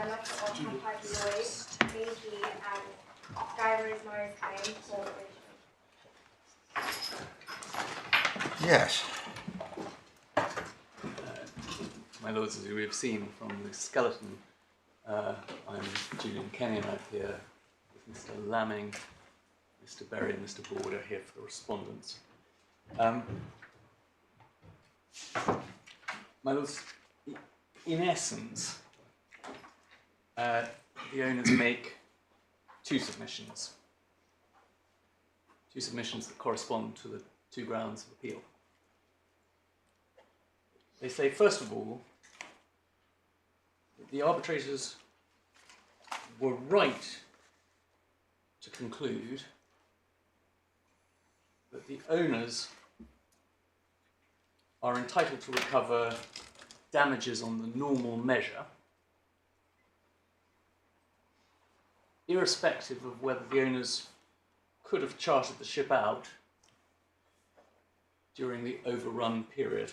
developer of Hapag-Lloyd AG and Skyros Maritime Corporation. Yes. My lords, as we have seen from the skeleton, I'm Julian Kenny, and I'm here with Mr. Lamming, Mr. Berry and Mr. Border here for the respondents. My lords, in essence, the owners make two submissions that correspond to the two grounds of appeal. They say, first of all, that the arbitrators were right to conclude that the owners are entitled to recover damages on the normal measure, irrespective of whether the owners could have chartered the ship out during the overrun period.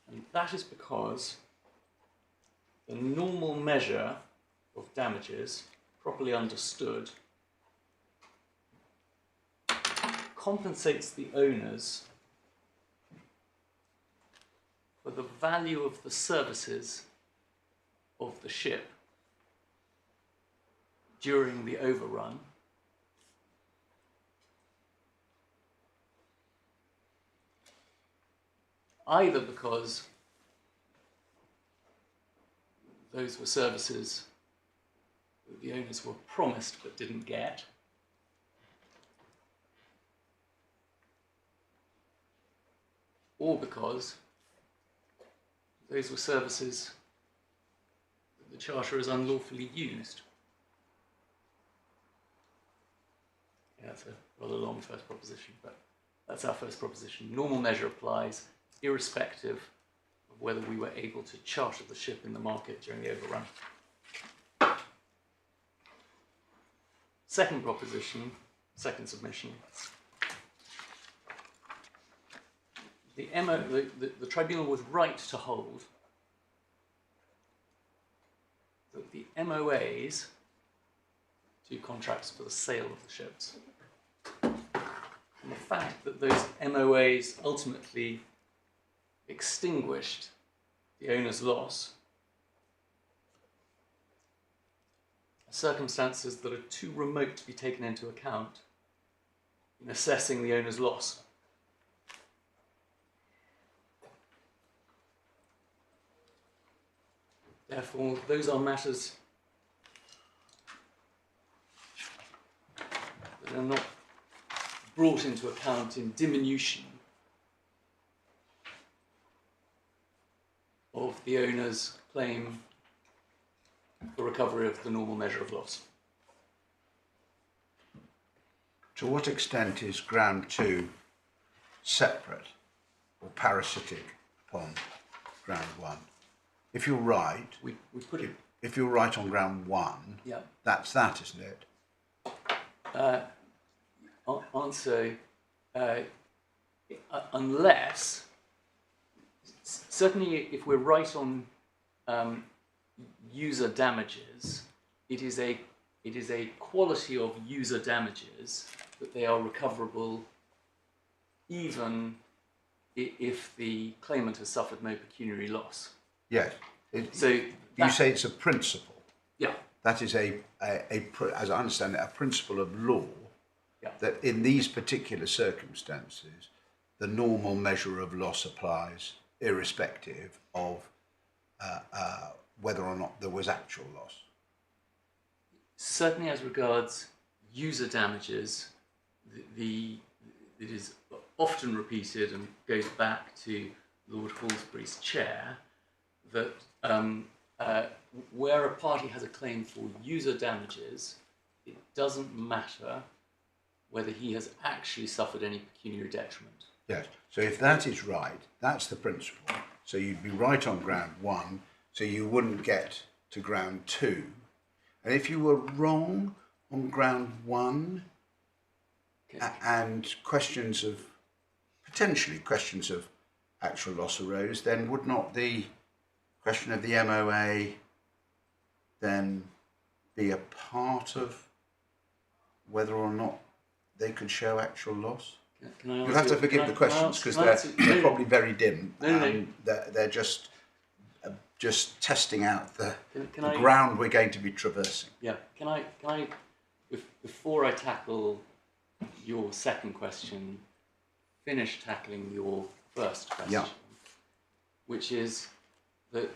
And that is because the normal measure of damages, properly understood, compensates the owners for the value of the services of the ship during the overrun, either because those were services that the owners were promised but didn't get, or because those were services that the charter has unlawfully used. Yeah, that's a rather long first proposition, but that's our first proposition. Normal measure applies irrespective of whether we were able to charter the ship in the market during the overrun. Second proposition, second submission. The tribunal was right to hold that the MOAs, two contracts for the sale of the ships, and the fact that those MOAs ultimately extinguished the owner's loss are circumstances that are too remote to be taken into account in assessing the owner's loss. Therefore, those are matters that are not brought into account in diminution of the owner's claim for recovery of the normal measure of loss. To what extent is ground 2 separate or parasitic upon ground 1? If you're right, we put it. If you're right on ground 1, Yeah. that's that, isn't it? Answer, unless, certainly if we're right on user damages, it is a quality of user damages that they are recoverable even if the claimant has suffered no pecuniary loss. Yes. So you say it's a principle. Yeah. That is as I understand it, a principle of law. Yeah. That in these particular circumstances, the normal measure of loss applies, irrespective of whether or not there was actual loss. Certainly, as regards user damages, it is often repeated and goes back to Lord Halsbury's chair that where a party has a claim for user damages, it doesn't matter whether he has actually suffered any pecuniary detriment. Yes. So if that is right, that's the principle. So you'd be right on ground 1, so you wouldn't get to ground 2. And if you were wrong on ground 1, okay, and potentially questions of actual loss arose, then would not the question of the MOA then be a part of whether or not they could show actual loss? Can I You'll have to forgive the questions because they're probably very dim. They're just testing out the ground we're going to be traversing. Yeah. Can I before I tackle your second question, finish tackling your first question, Yeah. which is that,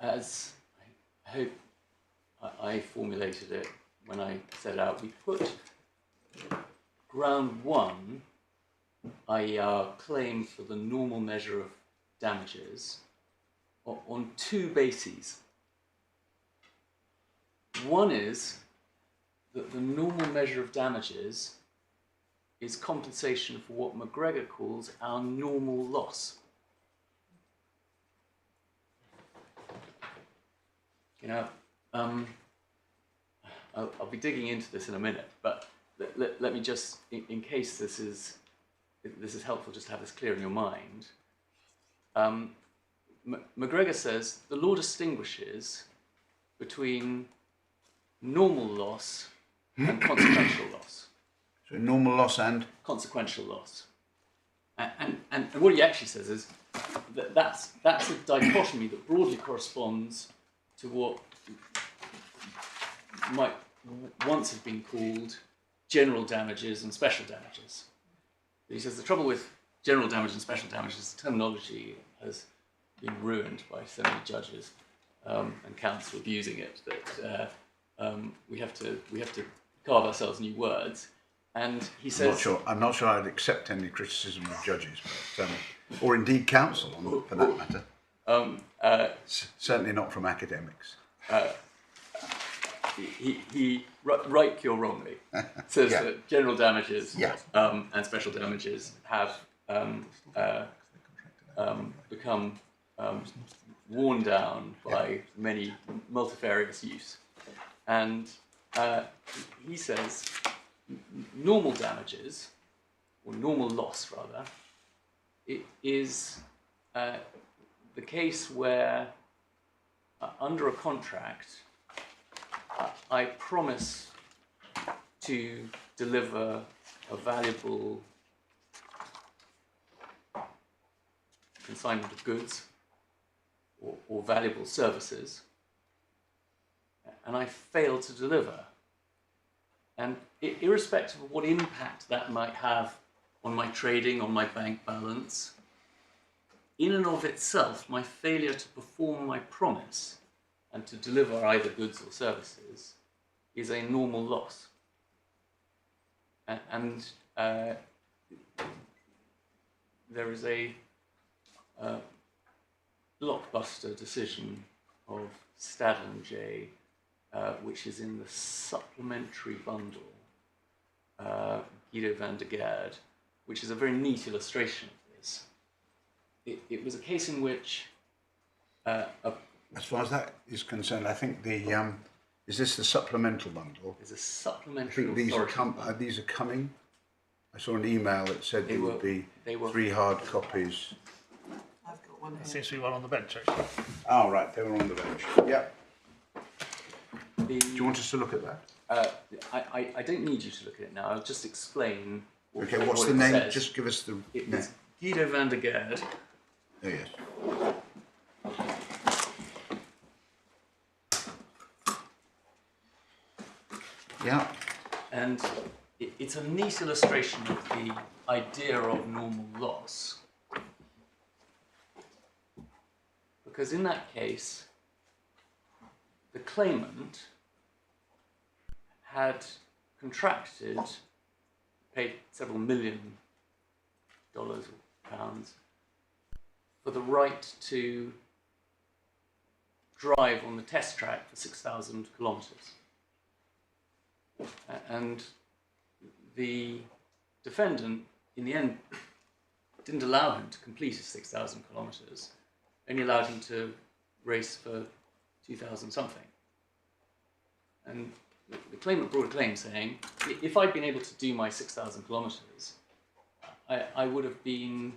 as I hope I formulated it when I set out, we put ground one, i.e. our claim for the normal measure of damages, on two bases. One is that the normal measure of damages is compensation for what McGregor calls our normal loss. You know, I'll be digging into this in a minute, but let me just, in case this is helpful, just to have this clear in your mind. McGregor says the law distinguishes between normal loss and consequential loss. So normal loss and consequential loss. And what he actually says is that that's a dichotomy that broadly corresponds to what might once have been called general damages and special damages. He says the trouble with general damage and special damages is the terminology has been ruined by so many judges and counsel abusing it that we have to carve ourselves new words. And he says, I'm not sure I'd accept any criticism of judges, but, or indeed counsel, for that matter. Certainly not from academics. He rightly or wrongly, says Yeah. that general damages Yeah. and special damages have become worn down by many multifarious use. And he says normal damages, or normal loss rather, it is the case where under a contract I promise to deliver a valuable consignment of goods or valuable services, and I fail to deliver. And irrespective of what impact that might have on my trading, on my bank balance, in and of itself, my failure to perform my promise and to deliver either goods or services is a normal loss. And there is a blockbuster decision of Stadlen J, which is in the supplementary bundle, Guido van der Gaard, which is a very neat illustration of this. It was a case in which as far as that is concerned, I think the is this the supplemental bundle? There's a I supplementary think these are authority these are coming. I saw an email that said there would be they were 3 hard copies. I've got one There here. seems to be one on the bench, actually. Oh, right, they were on the bench. Yeah. the, Do you want us to look at that? I don't need you to look at it now. I'll just explain Okay, what what's it the name? says. Just give us the name. It's Guido van der Gaard. Oh, yes. Yeah. And it's a neat illustration of the idea of normal loss. Because in that case, the claimant had contracted, paid several $1 million or pounds, for the right to drive on the test track for 6,000 kilometres. And the defendant, in the end, didn't allow him to complete his 6,000 kilometres, only allowed him to race for 2,000 something. And the claimant brought a claim saying, if I'd been able to do my 6,000 kilometres, I would have been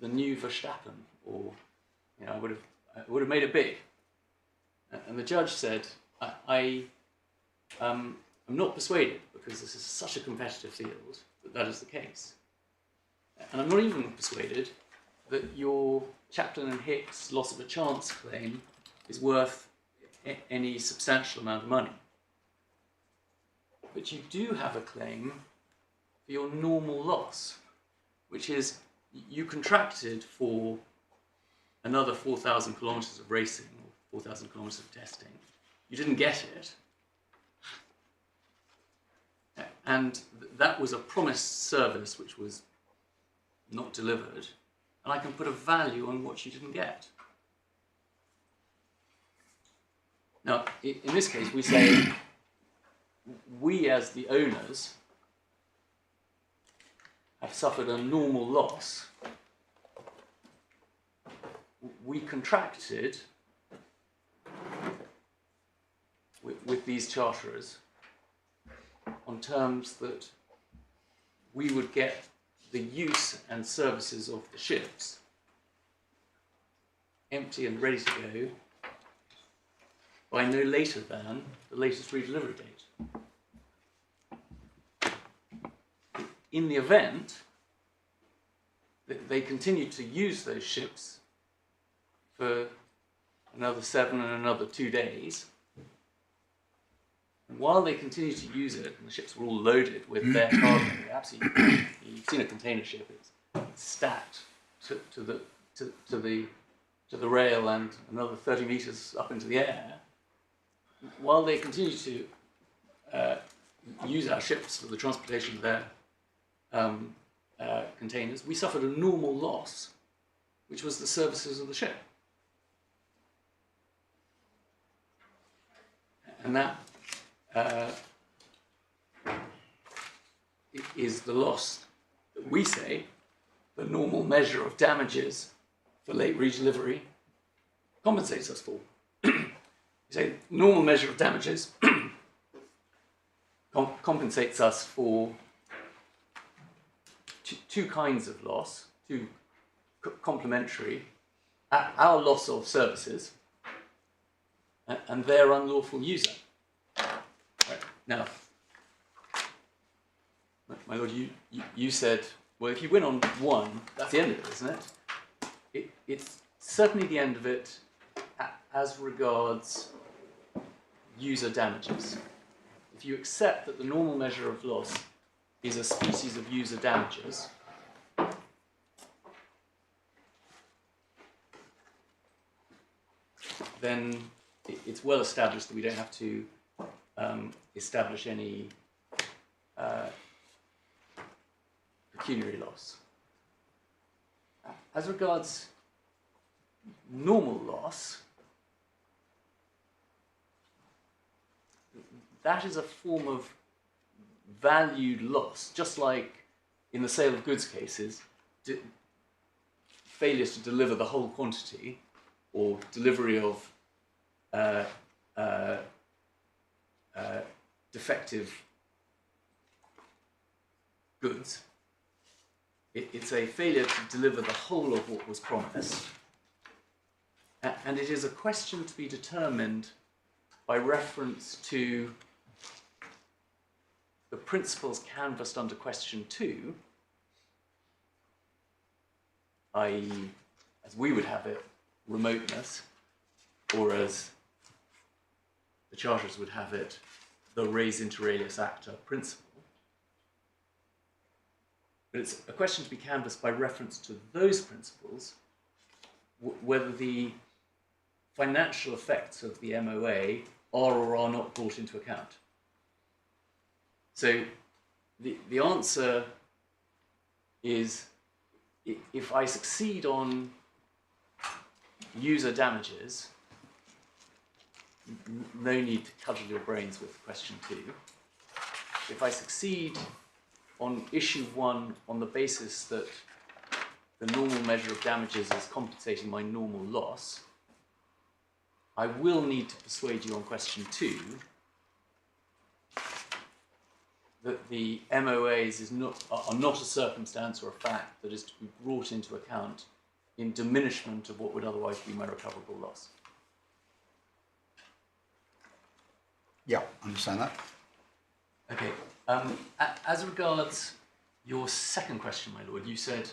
the new Verstappen, or I would have made it big. And the judge said, I'm not persuaded, because this is such a competitive field, that is the case. And I'm not even persuaded that your Chaplin and Hicks loss of a chance claim is worth any substantial amount of money. But you do have a claim for your normal loss, which is you contracted for another 4,000 kilometers of racing, or 4,000 kilometers of testing. You didn't get it. And that was a promised service which was not delivered. And I can put a value on what you didn't get. Now, in this case, we say, we as the owners have suffered a normal loss. We contracted with these charterers on terms that we would get the use and services of the ships empty and ready to go by no later than the latest redelivery date. In the event that they continued to use those ships for another 7 and another 2 days, and while they continued to use it, and the ships were all loaded with their cargo, absolutely, you've seen a container ship, it's stacked to the rail and another 30 meters up into the air. While they continued to use our ships for the transportation of their containers, we suffered a normal loss, which was the services of the ship. And that is the loss that we say the normal measure of damages for late redelivery compensates us for. We say normal measure of damages compensates us for two kinds of loss, two complementary, our loss of services and their unlawful user. Right. Now, my lord, you said, well, if you win on one, that's the end of it, isn't it? It's certainly the end of it as regards user damages. If you accept that the normal measure of loss is a species of user damages, then it's well established that we don't have to establish any pecuniary loss. As regards normal loss, that is a form of valued loss, just like in the sale of goods cases, failures to deliver the whole quantity or delivery of defective goods. It's a failure to deliver the whole of what was promised. And it is a question to be determined by reference to the principles canvassed under question 2, i.e., as we would have it, remoteness, or as the charters would have it, the res inter alia acta principle. But it's a question to be canvassed by reference to those principles, whether the financial effects of the MOA are or are not brought into account. So the answer is, if I succeed on user damages, no need to cudgel your brains with question 2. If I succeed on issue 1 on the basis that the normal measure of damages is compensating my normal loss, I will need to persuade you on question 2 that the MOAs are not a circumstance or a fact that is to be brought into account in diminishment of what would otherwise be my recoverable loss. Yeah, understand that. Okay. As regards your second question, my lord, you said,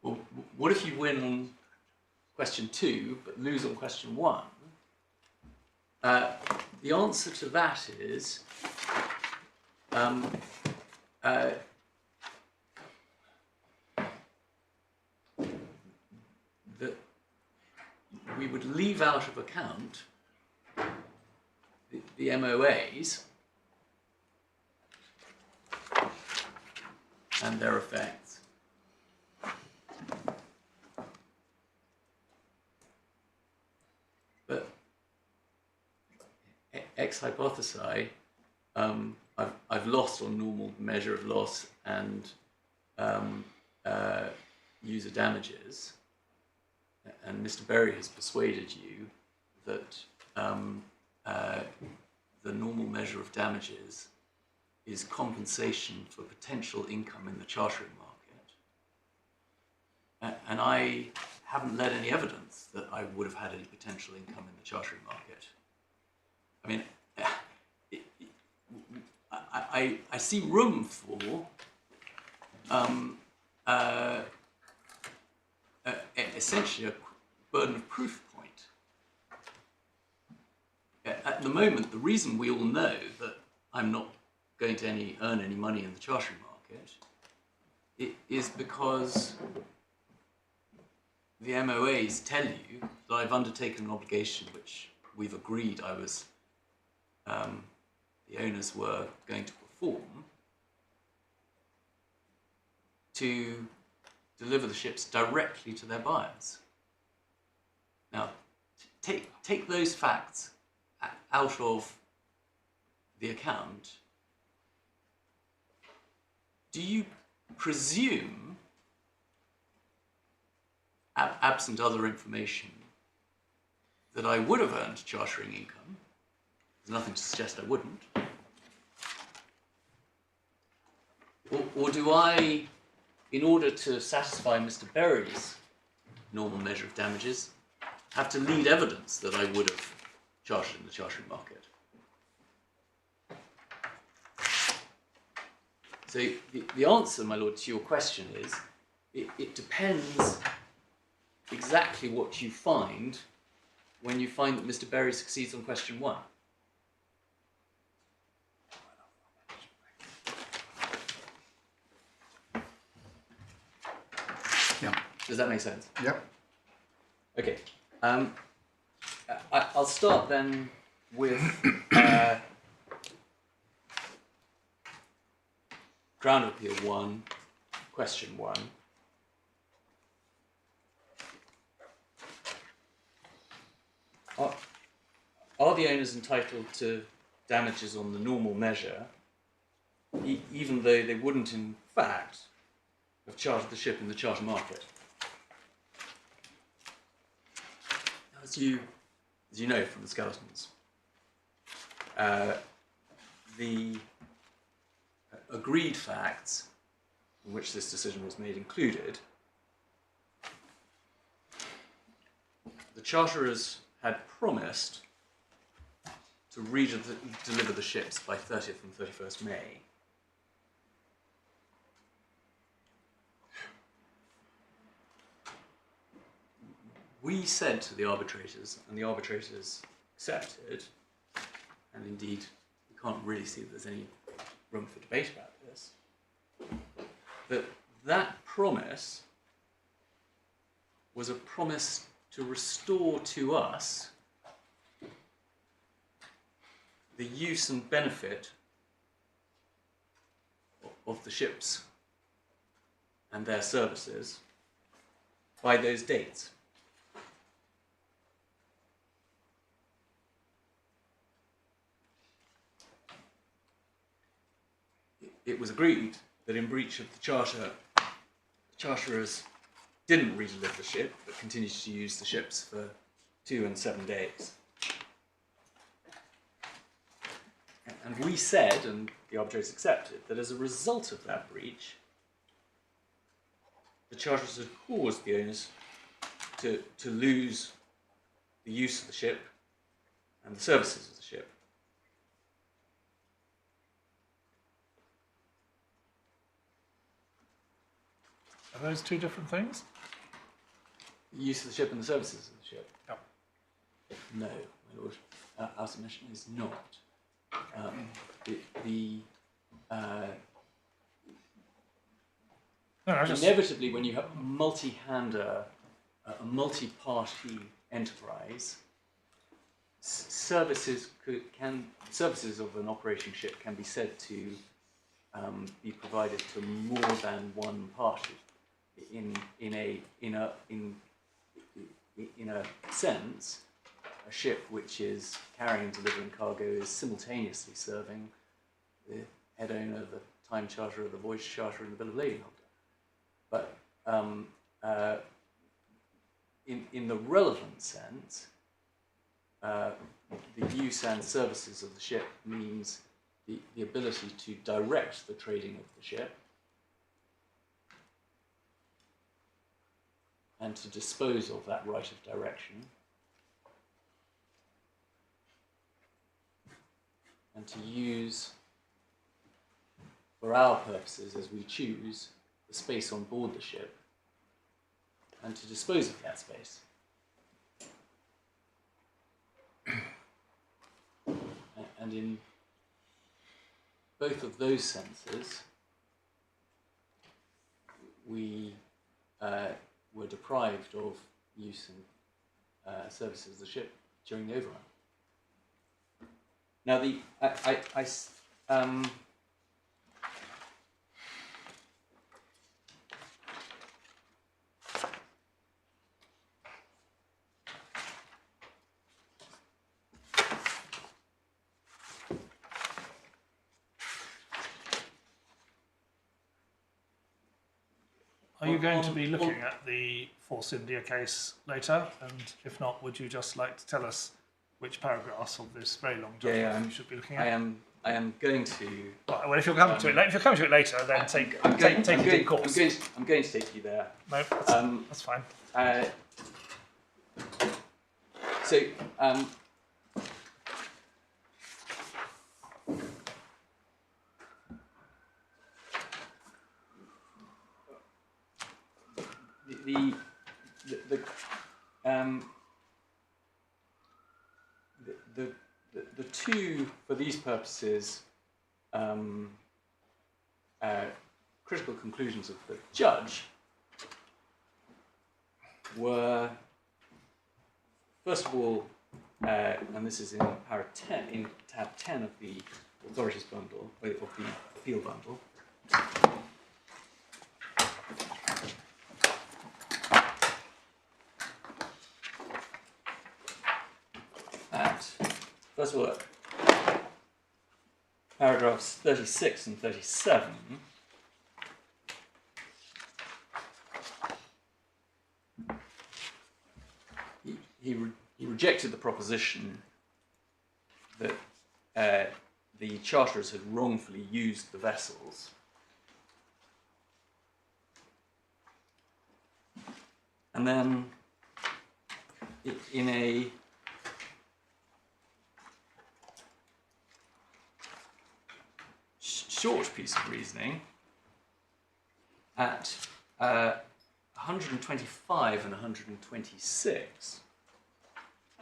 well, what if you win on question 2 but lose on question 1? The answer to that is that we would leave out of account the MOAs and their effects. But ex hypothesi, I've lost on normal measure of loss and user damages, and Mr. Berry has persuaded you that the normal measure of damages is compensation for potential income in the chartering market. And I haven't led any evidence that I would have had any potential income in the chartering market. I mean, I see room for essentially a burden of proof point. At the moment, the reason we all know that I'm not going to earn any money in the chartering market is because the MOAs tell you that I've undertaken an obligation which we've agreed the owners were going to perform to deliver the ships directly to their buyers. Now, take those facts out of the account. Do you presume, absent other information, that I would have earned chartering income? There's nothing to suggest I wouldn't. Or do I, in order to satisfy Mr. Berry's normal measure of damages, have to lead evidence that I would have chartered in the chartering market? So the answer, my lord, to your question is, it depends exactly what you find when you find that Mr. Berry succeeds on question 1. Yeah. Does that make sense? Yep. Okay. I'll start then with Ground Appeal 1, question 1. Are the owners entitled to damages on the normal measure, even though they wouldn't in fact have chartered the ship in the charter market? As you know from the skeletons, the agreed facts in which this decision was made included the charterers had promised to deliver the ships by 30th and 31st May. We said to the arbitrators, and the arbitrators accepted, and indeed we can't really see that there's any room for debate about this, that promise was a promise to restore to us the use and benefit of the ships and their services by those dates. It was agreed that in breach of the charter, the charterers didn't redeliver the ship, but continued to use the ships for 2 and 7 days. And we said, and the arbitrators accepted, that as a result of that breach, the charterers had caused the owners to lose the use of the ship and the services of the ship. Are those two different things? The use of the ship and the services of the ship? Yep. No, my lord. Our submission is not. Inevitably, when you have a multi-hander, a multi-party enterprise, services of an operating ship can be said to be provided to more than one party. In a sense, a ship which is carrying and delivering cargo is simultaneously serving the head owner, the time charter, the voyage charter, and the bill of lading holder. But in the relevant sense, the use and services of the ship means the ability to direct the trading of the ship and to dispose of that right of direction and to use, for our purposes as we choose, the space on board the ship and to dispose of that space. And in both of those senses, we were deprived of use and services of the ship during the overrun. Now, Are you going to be looking at the Force India case later? And if not, would you just like to tell us which paragraphs of this very long document you should be looking at? I am going to. Right, well, if you're coming to it, later, then take it in course. I'm going to take you there. No, that's fine. So. The two, for these purposes, critical conclusions of the judge were, first of all, and this is in tab 10 of the authorities bundle, of the appeal bundle. First of all, paragraphs 36 and 37 he rejected the proposition that the charterers had wrongfully used the vessels. And then in a short piece of reasoning at 125 and 126,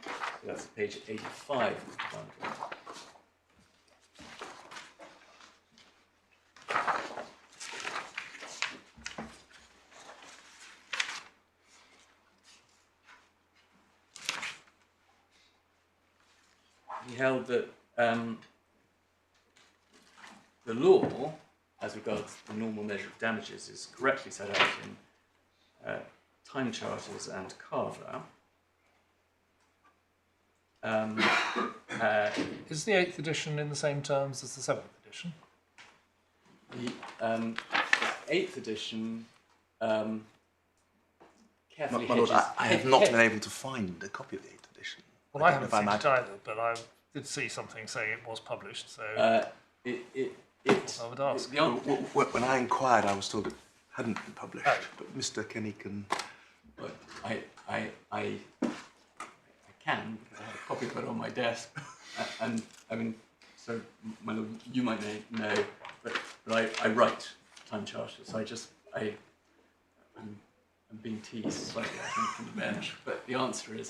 so that's page 85 of the bundle. He held that the law, as regards the normal measure of damages, is correctly set out in time charters and Carver. Is the 8th edition in the same terms as the 7th edition? The 8th edition carefully My lord, hedges... I have not been able to find a copy of the 8th edition. Well, I haven't seen it either, but did see something saying it was published, so I would ask. When I inquired, I was told it hadn't been published, Oh. but Mr. Kenny can... But I can, because I have a copy of it on my desk, and I mean, so my lord, you might know, but I write time charters, so I'm being teased slightly, I think, from the bench, but the answer is,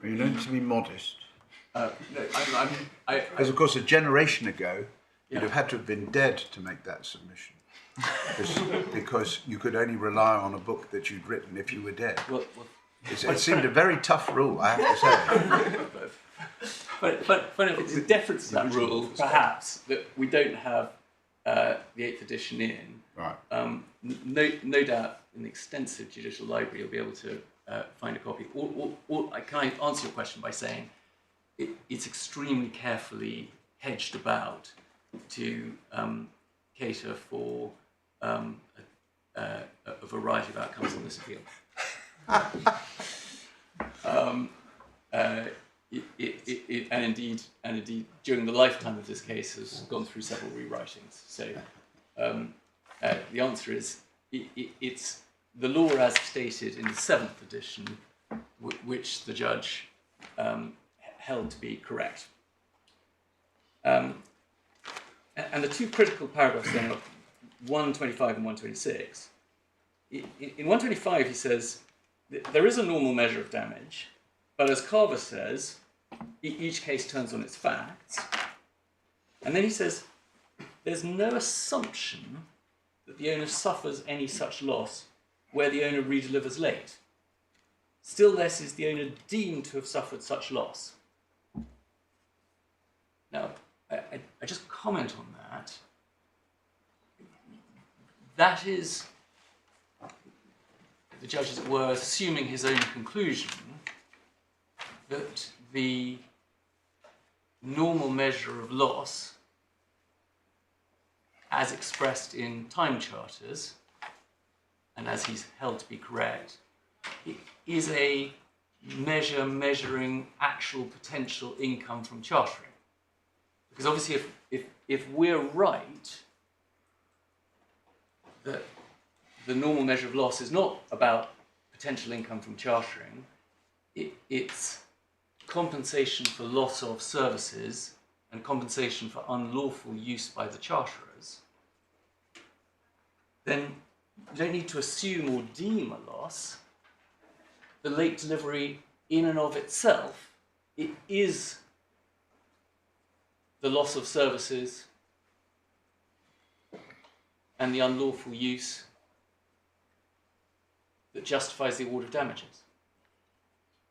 You don't need to be modest. no, Because, of course, a generation ago, Yeah. you'd have had to have been dead to make that submission. because you could only rely on a book that you'd written if you were dead. well, It seemed a very tough rule, I have to say. but if it's a deference to that rule, perhaps, that we don't have the 8th edition in, Right. no doubt in the extensive judicial library you'll be able to find a copy. Or can I answer your question by saying it's extremely carefully hedged about to cater for a variety of outcomes in this appeal. And indeed, during the lifetime of this case, has gone through several rewritings. So the answer is it's the law as stated in the 7th edition, which the judge held to be correct. And the two critical paragraphs then are 125 and 126. In 125 he says, there is a normal measure of damage, but as Carver says, each case turns on its facts. And then he says, there's no assumption that the owner suffers any such loss where the owner redelivers late. Still less is the owner deemed to have suffered such loss. Now, I just comment on that. That is, the judge, as it were, assuming his own conclusion that the normal measure of loss, as expressed in time charters, and as he's held to be correct, is a measure measuring actual potential income from chartering. Because obviously if we're right that the normal measure of loss is not about potential income from chartering, it's compensation for loss of services and compensation for unlawful use by the charterers, then you don't need to assume or deem a loss. The late delivery in and of itself, it is the loss of services and the unlawful use that justifies the award of damages.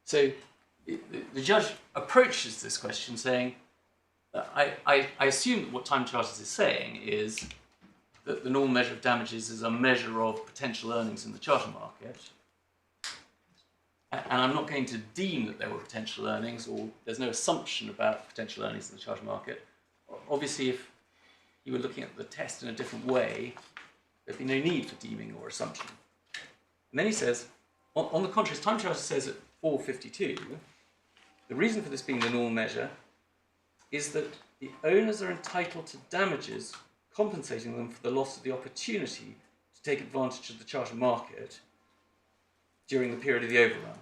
So the judge approaches this question saying, I assume that what time charters is saying is that the normal measure of damages is a measure of potential earnings in the charter market, and I'm not going to deem that there were potential earnings, or there's no assumption about potential earnings in the charter market. Obviously, if you were looking at the test in a different way, there'd be no need for deeming or assumption. And then he says, on the contrary, time charter says at 452, the reason for this being the normal measure is that the owners are entitled to damages compensating them for the loss of the opportunity to take advantage of the charter market during the period of the overrun.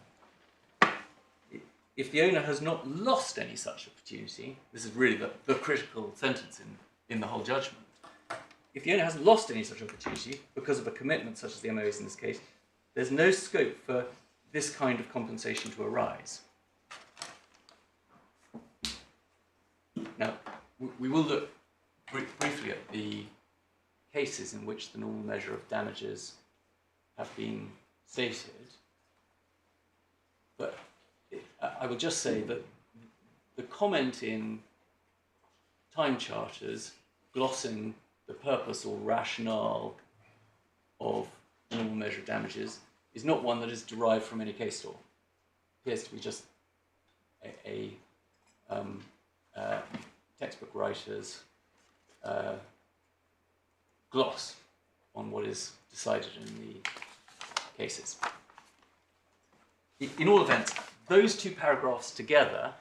If the owner has not lost any such opportunity, this is really the critical sentence in the whole judgment. If the owner hasn't lost any such opportunity because of a commitment such as the MOA's in this case, there's no scope for this kind of compensation to arise. Now, we will look briefly at the cases in which the normal measure of damages have been stated, but I will just say that the comment in time charters glossing the purpose or rationale of the normal measure of damages is not one that is derived from any case law. It appears to be just a textbook writer's gloss on what is decided in the cases. In all events, those two paragraphs together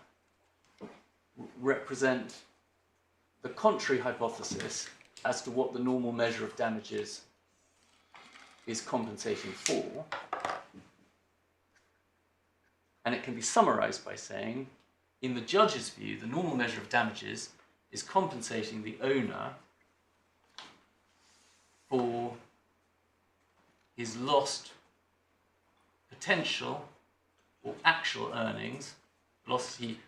represent the contrary hypothesis as to what the normal measure of damages is compensating for. And it can be summarized by saying, in the judge's view, the normal measure of damages is compensating the owner for his lost potential or actual earnings, losses he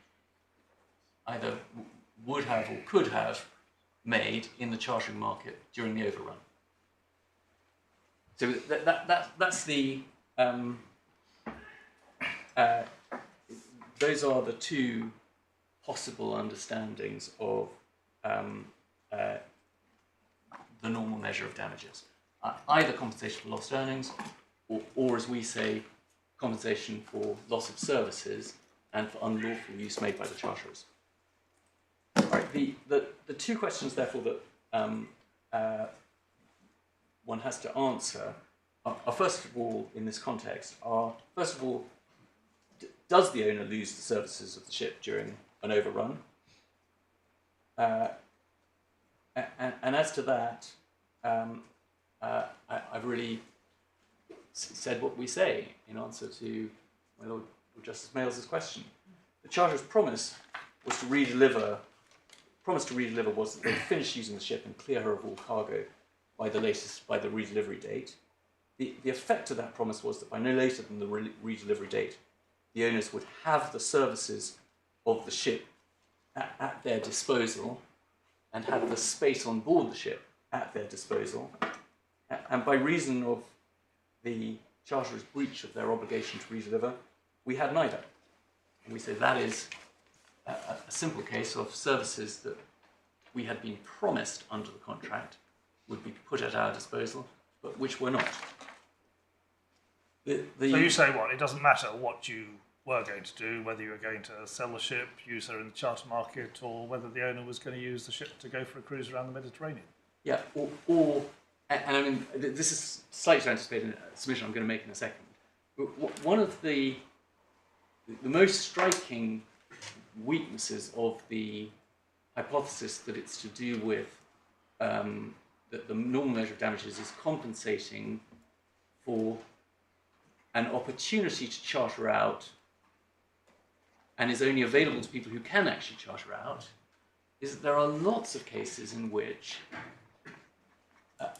either would have or could have made in the chartering market during the overrun. So that's the those are the two possible understandings of the normal measure of damages. Either compensation for lost earnings, or as we say, compensation for loss of services and for unlawful use made by the charterers. Right, the two questions, therefore, that one has to answer are first of all, in this context, first of all, does the owner lose the services of the ship during an overrun? And as to that, I've really said what we say in answer to my Lord Justice Mails's question. The charter's promise was to redeliver. Was that they'd finish using the ship and clear her of all cargo by the redelivery date. The effect of that promise was that by no later than the redelivery date, the owners would have the services of the ship at their disposal and have the space on board the ship at their disposal. And by reason of the charterer's breach of their obligation to redeliver, we had neither. And we say that is a simple case of services that we had been promised under the contract would be put at our disposal, but which were not. So you say what? It doesn't matter what you were going to do, whether you were going to sell the ship, use her in the charter market, or whether the owner was going to use the ship to go for a cruise around the Mediterranean. Yeah, and I mean, this is slightly anticipating a submission I'm going to make in a second. But one of the most striking weaknesses of the hypothesis that it's to do with that the normal measure of damages is compensating for an opportunity to charter out and is only available to people who can actually charter out, is that there are lots of cases in which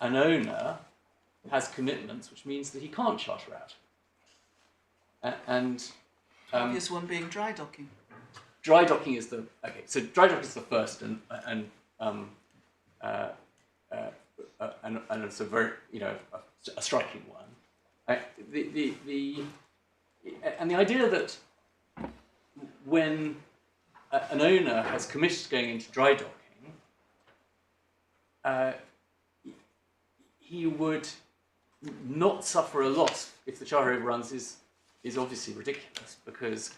an owner has commitments, which means that he can't charter out. Obvious one being dry docking. Dry docking is the So dry docking is the first, and it's a very a striking one. The idea that when an owner has committed to going into dry docking, he would not suffer a loss if the charter overruns is obviously ridiculous, because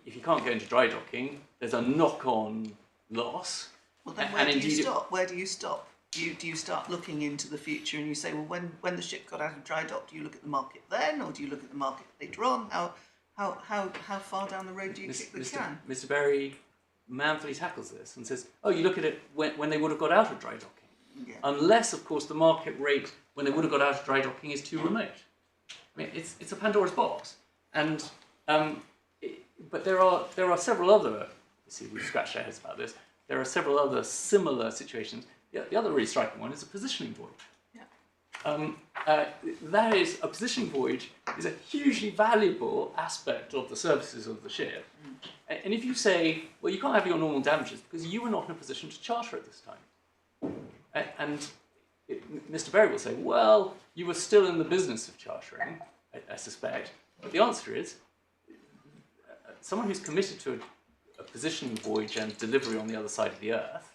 if you can't go into dry docking, there's a knock-on loss. Well, then where do you stop? Where do you stop? Do you start looking into the future and you say, well, when the ship got out of dry dock, do you look at the market then, or do you look at the market later on? How far down the road do you kick the can? Mr. Berry manfully tackles this and says, oh, you look at it when they would have got out of dry docking. Yeah. Unless, of course, the market rate when they would have got out of dry docking is too remote. I mean, it's a Pandora's box. And but there are several other. See, we've scratched our heads about this. There are several other similar situations. The other really striking one is a positioning voyage. Yeah. That is, a positioning voyage is a hugely valuable aspect of the services of the ship. And if you say, well, you can't have your normal damages because you were not in a position to charter at this time. And Mr. Berry will say, well, you were still in the business of chartering, I suspect. But the answer is, someone who's committed to a positioning voyage and delivery on the other side of the earth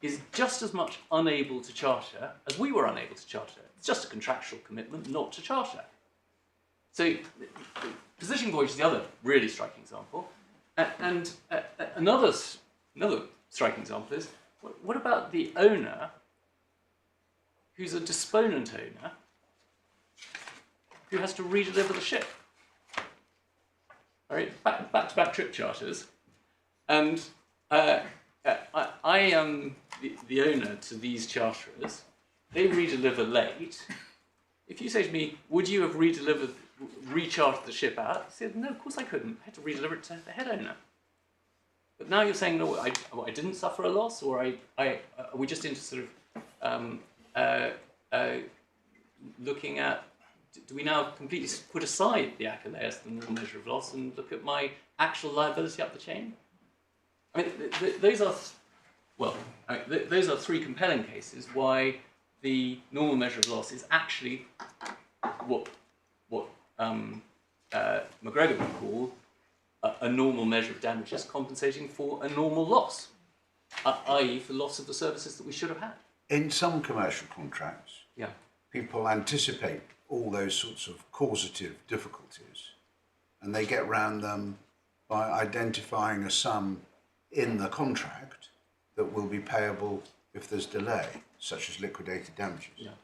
is just as much unable to charter as we were unable to charter. It's just a contractual commitment not to charter. So positioning voyage is the other really striking example. And another striking example is, what about the owner who's a disponent owner who has to redeliver the ship? All right, back-to-back trip charters, and I am the owner to these charterers. They redeliver late. If you say to me, would you have rechartered the ship out? I said, no, of course I couldn't. I had to redeliver it to the head owner. But now you're saying, no, I didn't suffer a loss, or are we just into sort of looking at, do we now completely put aside the Agios, the normal measure of loss, and look at my actual liability up the chain? I mean, those are three compelling cases why the normal measure of loss is actually what McGregor would call a normal measure of damages compensating for a normal loss, i.e. for loss of the services that we should have had. In some commercial contracts, Yeah. people anticipate all those sorts of causative difficulties, and they get round them by identifying a sum in the contract that will be payable if there's delay, such as liquidated damages. Yeah.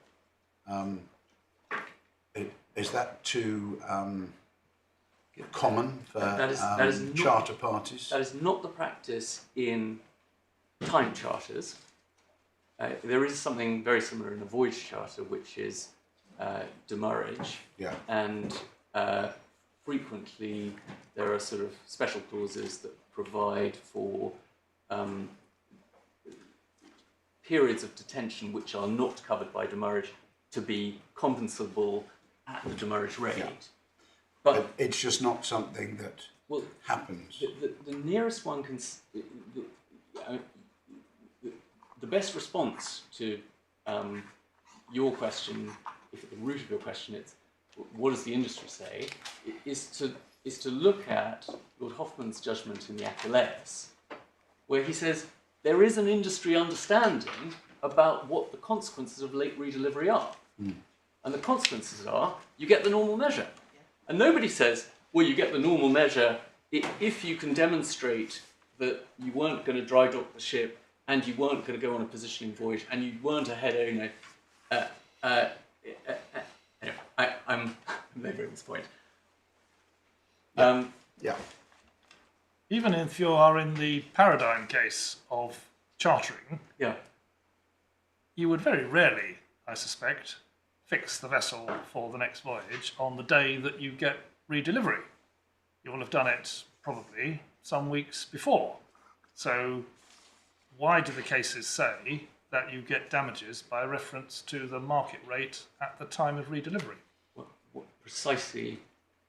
Is that too common for that is not, charter parties? That is not the practice in time charters. There is something very similar in a voyage charter, which is demurrage. Yeah. And frequently there are sort of special clauses that provide for periods of detention which are not covered by demurrage to be compensable at the demurrage rate. Yeah. But it's just not something that happens. The nearest one can... The best response to your question, if at the root of your question it's what does the industry say, is to look at Lord Hoffman's judgment in the Agios, where he says there is an industry understanding about what the consequences of late redelivery are. Mm. And the consequences are you get the normal measure. And nobody says, well, you get the normal measure if you can demonstrate that you weren't going to dry dock the ship and you weren't going to go on a positioning voyage and you weren't a head owner. Anyway, I'm labouring this point. Yeah. Even if you are in the paradigm case of chartering, yeah, you would very rarely, I suspect, fix the vessel for the next voyage on the day that you get redelivery. You will have done it probably some weeks before. So why do the cases say that you get damages by reference to the market rate at the time of redelivery? Precisely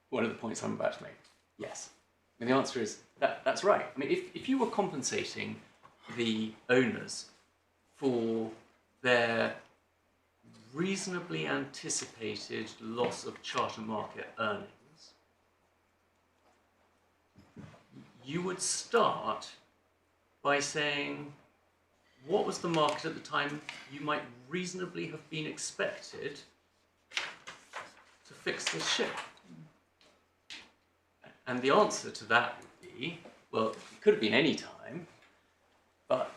one of the points I'm about to make. Yes. And the answer is that's right. I mean, if you were compensating the owners for their reasonably anticipated loss of charter market earnings, you would start by saying, what was the market at the time you might reasonably have been expected to fix this ship? And the answer to that would be, well, it could have been any time, but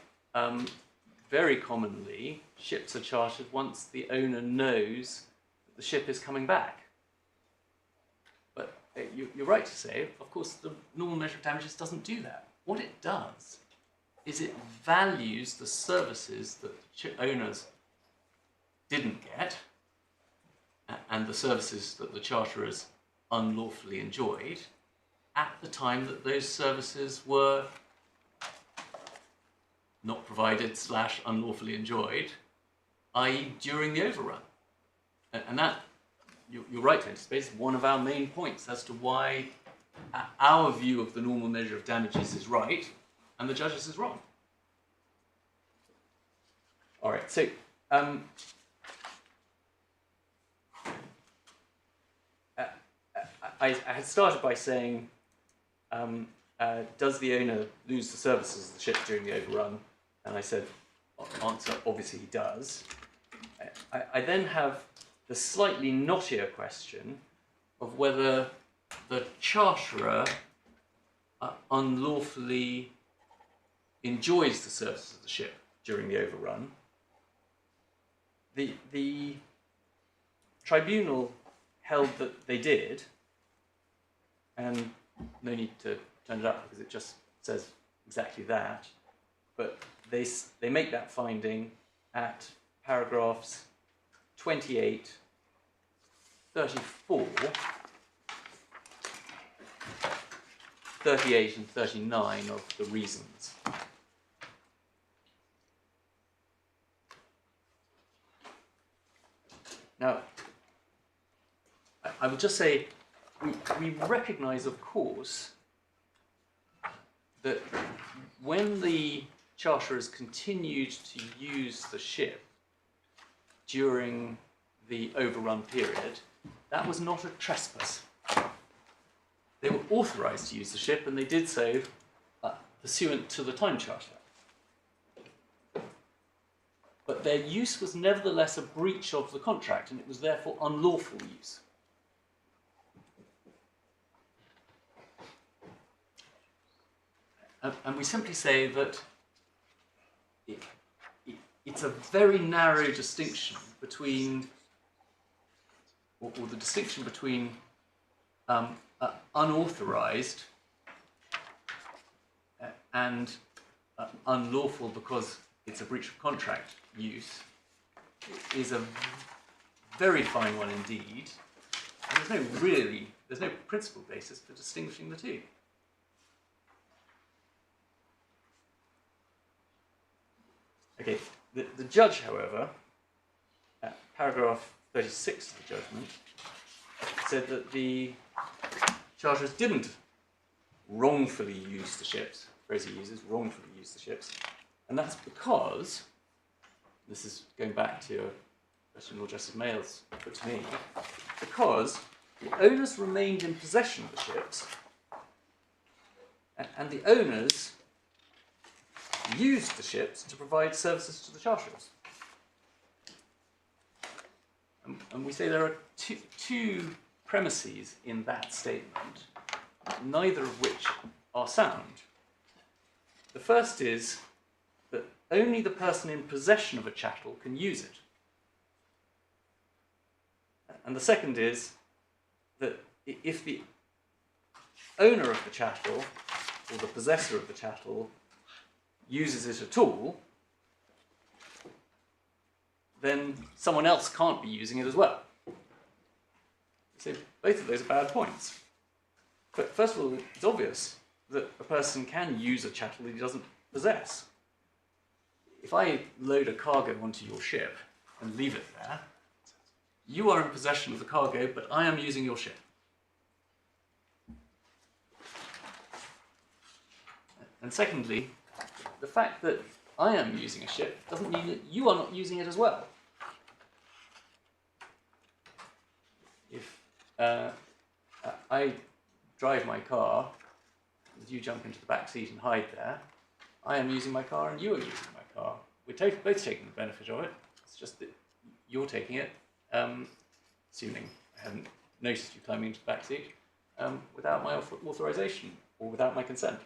very commonly ships are chartered once the owner knows that the ship is coming back. But you're right to say, of course, the normal measure of damages doesn't do that. What it does is it values the services that the owners didn't get and the services that the charterers unlawfully enjoyed at the time that those services were not provided / unlawfully enjoyed, i.e. during the overrun. And that, you're right to anticipate, is one of our main points as to why our view of the normal measure of damages is right and the judges is wrong. All right, so I had started by saying, does the owner lose the services of the ship during the overrun? And I said, answer, obviously he does. I then have the slightly knottier question of whether the charterer unlawfully enjoys the services of the ship during the overrun. The tribunal held that they did, and no need to turn it up because it just says exactly that. But they make that finding at paragraphs 28, 34, 38 and 39 of the reasons. Now, I would just say we recognise, of course, that when the charterers continued to use the ship during the overrun period, that was not a trespass. They were authorised to use the ship, and they did so pursuant to the time charter. But their use was nevertheless a breach of the contract, and it was therefore unlawful use. And we simply say that it's a very narrow distinction between, or the distinction between unauthorized and unlawful because it's a breach of contract use is a very fine one indeed. And there's no principal basis for distinguishing the two. Okay, the judge, however, at paragraph 36 of the judgment, said that the charterers didn't wrongfully use the ships, the phrase he uses, wrongfully use the ships, and that's because, this is going back to a question Lord Justice Mayles put to me, because the owners remained in possession of the ships, and the owners used the ships to provide services to the charterers. And we say there are two premises in that statement, neither of which are sound. The first is that only the person in possession of a chattel can use it. And the second is that if the owner of the chattel, or the possessor of the chattel, uses it at all, then someone else can't be using it as well. So both of those are bad points. But first of all, it's obvious that a person can use a chattel that he doesn't possess. If I load a cargo onto your ship and leave it there, you are in possession of the cargo, but I am using your ship. And secondly, the fact that I am using a ship doesn't mean that you are not using it as well. If I drive my car, and you jump into the back seat and hide there, I am using my car and you are using my car. We're both taking the benefit of it. It's just that you're taking it, assuming I hadn't noticed you climbing into the back seat, without my authorization or without my consent.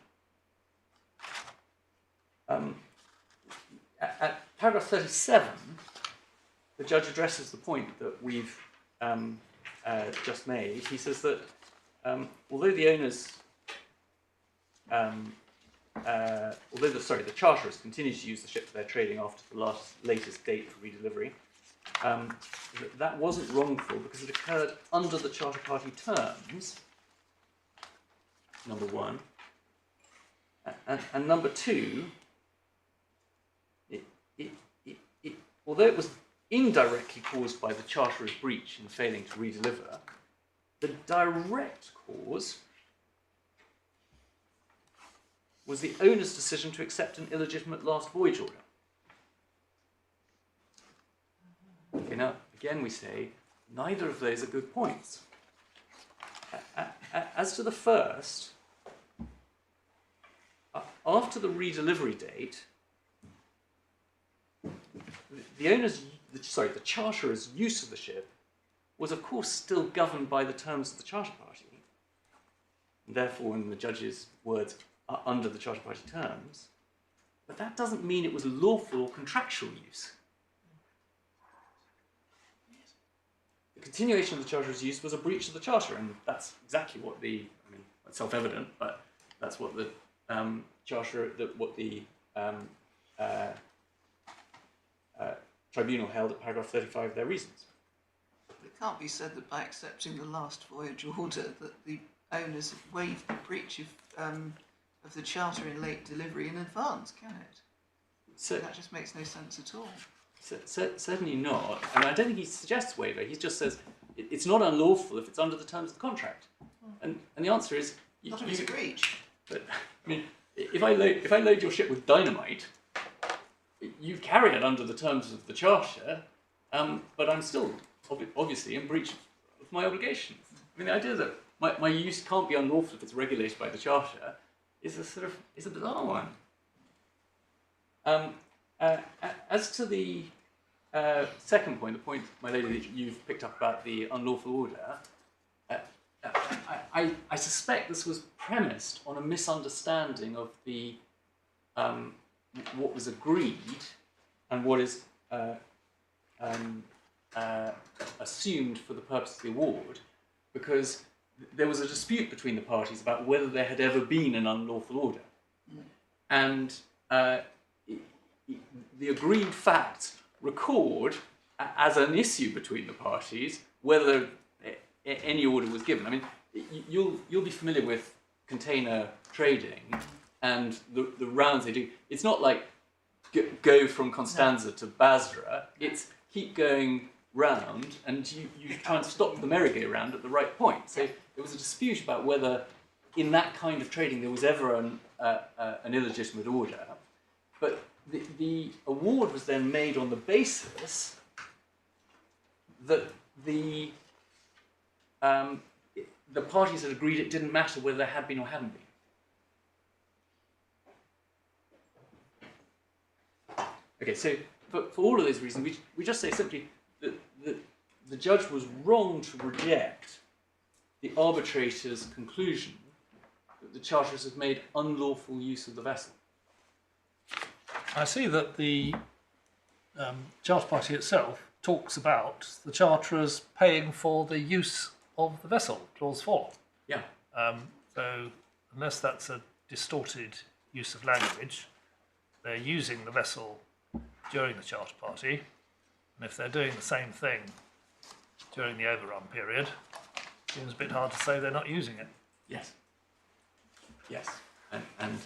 At paragraph 37, the judge addresses the point that we've just made. He says that although the owners, the charterers continue to use the ship for their trading after the latest date for redelivery, that wasn't wrongful because it occurred under the charter party terms, number one, and number two, although it was indirectly caused by the charterer's breach in failing to redeliver, the direct cause was the owner's decision to accept an illegitimate last voyage order. Okay, now, again we say, neither of those are good points. As to the first, after the redelivery date, the charterer's use of the ship was of course still governed by the terms of the charter party. And therefore, in the judge's words, are under the charter party terms. But that doesn't mean it was lawful or contractual use. The continuation of the charterer's use was a breach of the charter, and that's exactly what it's self-evident, but that's what the charter, what the tribunal held at paragraph 35 of their reasons. It can't be said that by accepting the last voyage order that the owners have waived the breach of the charter in late delivery in advance, can it? So that just makes no sense at all. Certainly not. I mean, I don't think he suggests waiver. He just says it's not unlawful if it's under the terms of the contract. And the answer is Not if it's a breach. But I mean, if I load your ship with dynamite, you carry it under the terms of the charter, but I'm still obviously in breach of my obligations. I mean, the idea that my use can't be unlawful if it's regulated by the charter is a bizarre one. As to the second point, the point, my lady, that you've picked up about the unlawful order, I suspect this was premised on a misunderstanding of the what was agreed and what is assumed for the purpose of the award, because there was a dispute between the parties about whether there had ever been an unlawful order. And the agreed facts record as an issue between the parties whether any order was given. I mean, you'll be familiar with container trading and the rounds they do. It's not like go from Constanza to Basra. It's keep going round, and you try and stop the merry-go-round at the right point. So there was a dispute about whether in that kind of trading there was ever an illegitimate order. But the award was then made on the basis that the parties had agreed it didn't matter whether there had been or hadn't been. Okay, so for all of those reasons, we just say simply that the judge was wrong to reject the arbitrator's conclusion that the charterers have made unlawful use of the vessel. I see that the charter party itself talks about the charterers paying for the use of the vessel, clause 4. Yeah. So unless that's a distorted use of language, they're using the vessel during the charter party, and if they're doing the same thing during the overrun period, it seems a bit hard to say they're not using it. Yes. Yes. And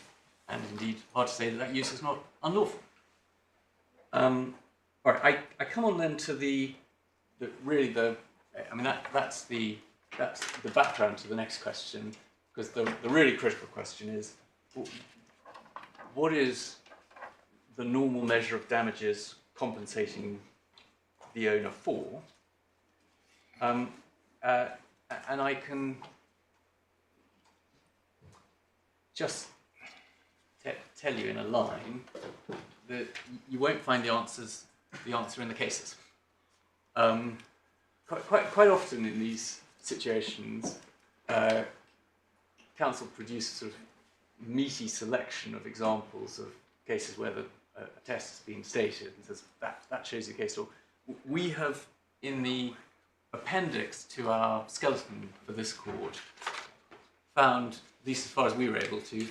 indeed hard to say that use is not unlawful. All right, I come on then to that's the background to the next question, because the really critical question is, what is the normal measure of damages compensating the owner for? And I can just tell you in a line that you won't find the answer in the cases. Quite often in these situations, counsel produces sort of meaty selection of examples of cases where a test has been stated and says that shows you the case law. We have, in the appendix to our skeleton for this court, found, at least as far as we were able to,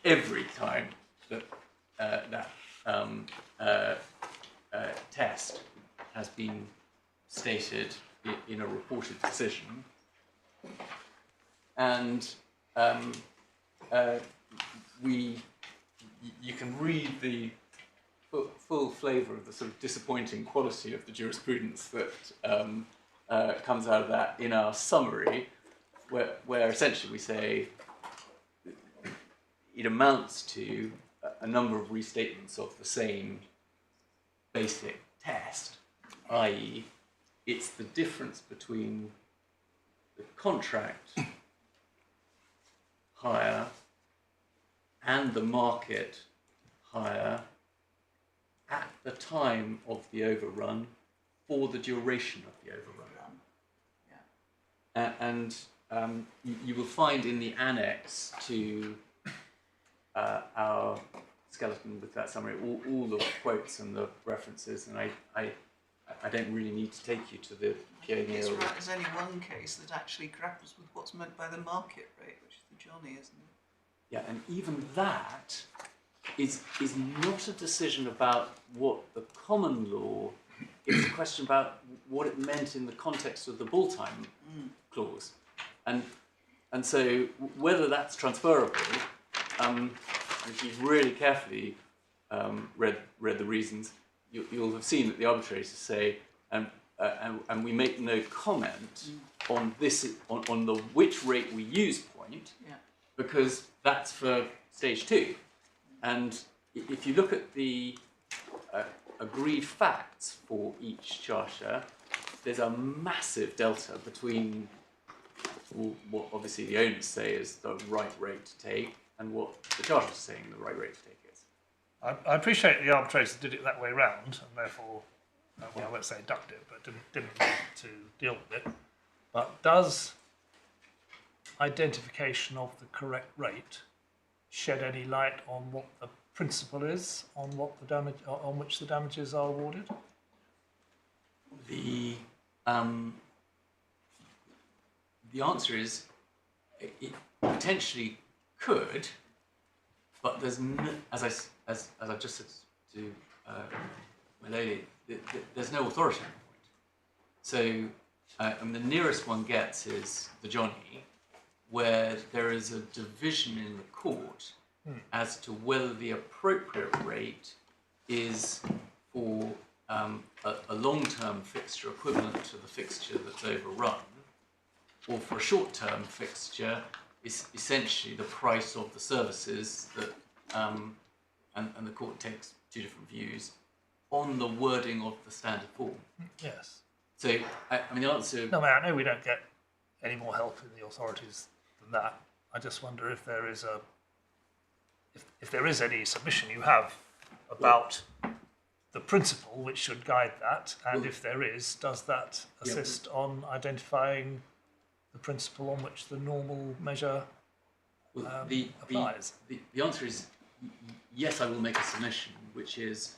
every time that test has been stated in a reported decision, and you can read the full flavour of the sort of disappointing quality of the jurisprudence that comes out of that in our summary, where essentially we say it amounts to a number of restatements of the same basic test, i.e. it's the difference between the contract hire and the market hire at the time of the overrun for the duration of the overrun. Yeah. And you will find in the annex to our skeleton with that summary all the quotes and the references, and I don't really need to take you to the pioneer. It's right, there's only one case that actually grapples with what's meant by the market rate, which is Johnny, isn't it? Yeah, and even that is not a decision about what the common law. It's a question about what it meant in the context of the bull time clause, and so whether that's transferable. If you've really carefully read the reasons, you'll have seen that the arbitrators say, and we make no comment on this on the which rate we use point, because that's for stage 2. And if you look at the agreed facts for each charter, there's a massive delta between what obviously the owners say is the right rate to take and what the charter is saying the right rate to take is. I appreciate the arbitrators did it that way round, and therefore, well, let's say ducked it, but didn't want to deal with it. But does identification of the correct rate shed any light on what the principle is, on what the damage, on which the damages are awarded? The answer is it potentially could, but there's no, as I've just said to my lady, there's no authority on the point. So the nearest one gets is the Johnny, where there is a division in the court as to whether the appropriate rate is for a long-term fixture equivalent to the fixture that's overrun, or for a short-term fixture is essentially the price of the services that, and the court takes two different views on the wording of the standard form. Yes. So, I mean, the answer... No, I know we don't get any more help in the authorities than that. I just wonder if there is if there is any submission you have about the principle which should guide that, and if there is, does that assist on identifying the principle on which the normal measure applies? The answer is yes, I will make a submission, which is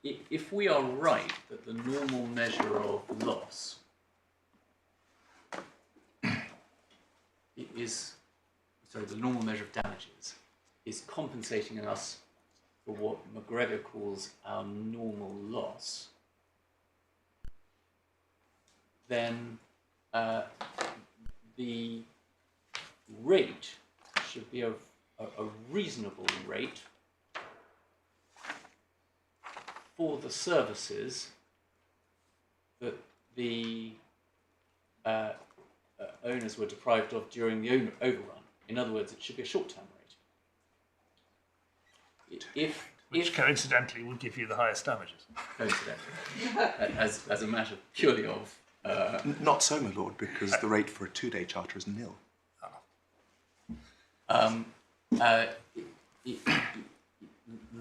if we are right that the normal measure of loss the normal measure of damages is compensating us for what McGregor calls our normal loss, then the rate should be a reasonable rate for the services that the owners were deprived of during the overrun. In other words, it should be a short-term rate. If coincidentally would give you the highest damages. Coincidentally, as a matter purely of... Not so, my lord, because the rate for a 2-day charter is nil.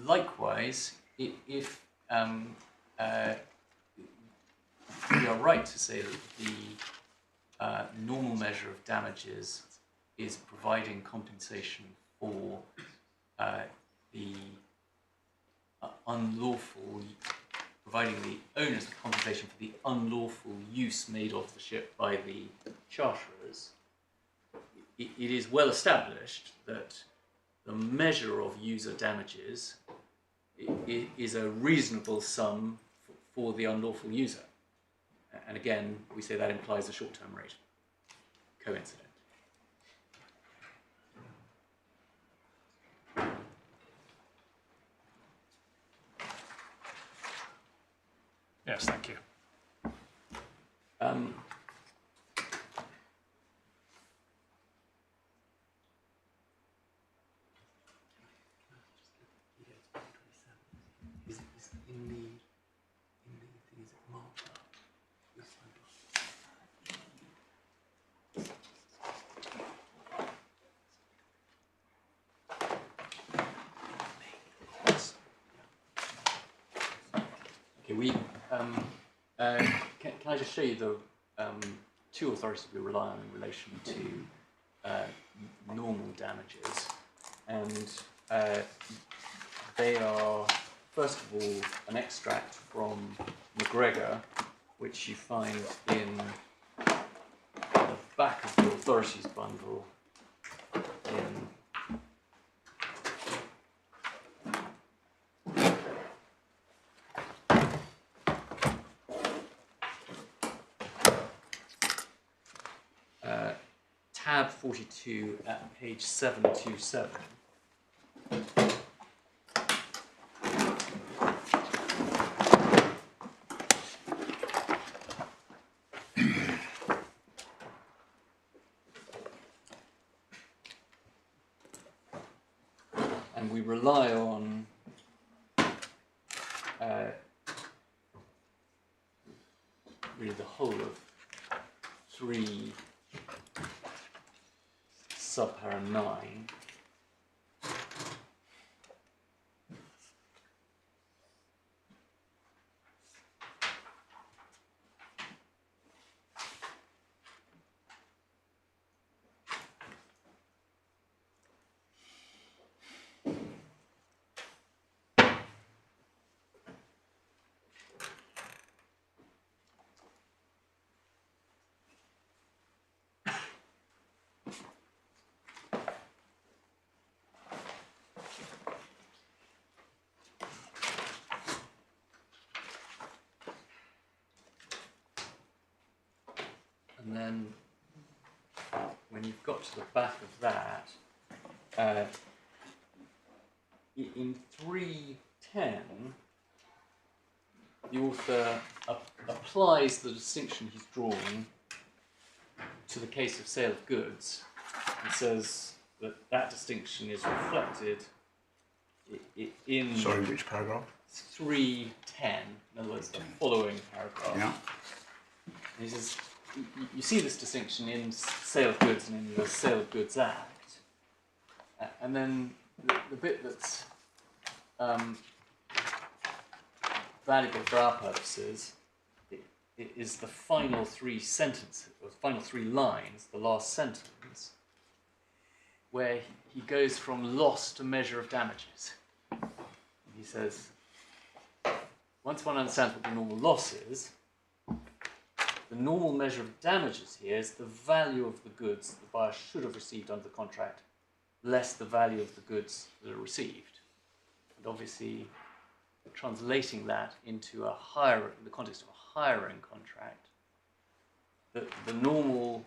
Likewise, if we are right to say that the normal measure of damages is providing compensation for the providing the owners with compensation for the unlawful use made of the ship by the charterers, it is well established that the measure of user damages is a reasonable sum for the unlawful user. And again, we say that implies a short-term rate. Coincident. Yes, thank you. Can I just show you the two authorities we rely on in relation to normal damages, and they are first of all an extract from McGregor, which you find in the back of the authorities bundle in tab 42 at page 727. And we rely on really the whole of 3 subpara 9. And then when you've got to the back of that, in 310, the author applies the distinction he's drawn to the case of sale of goods and says that that distinction is reflected in Sorry, which paragraph? 310, in other words, the following paragraph. Yeah. And he says, you see this distinction in Sale of Goods and in the Sale of Goods Act, and then the bit that's valuable for our purposes is the final 3 sentences, or the final 3 lines, the last sentence, where he goes from loss to measure of damages. And he says, once one understands what the normal loss is, the normal measure of damages here is the value of the goods the buyer should have received under the contract, less the value of the goods that are received. And obviously, translating that into in the context of a hiring contract, the normal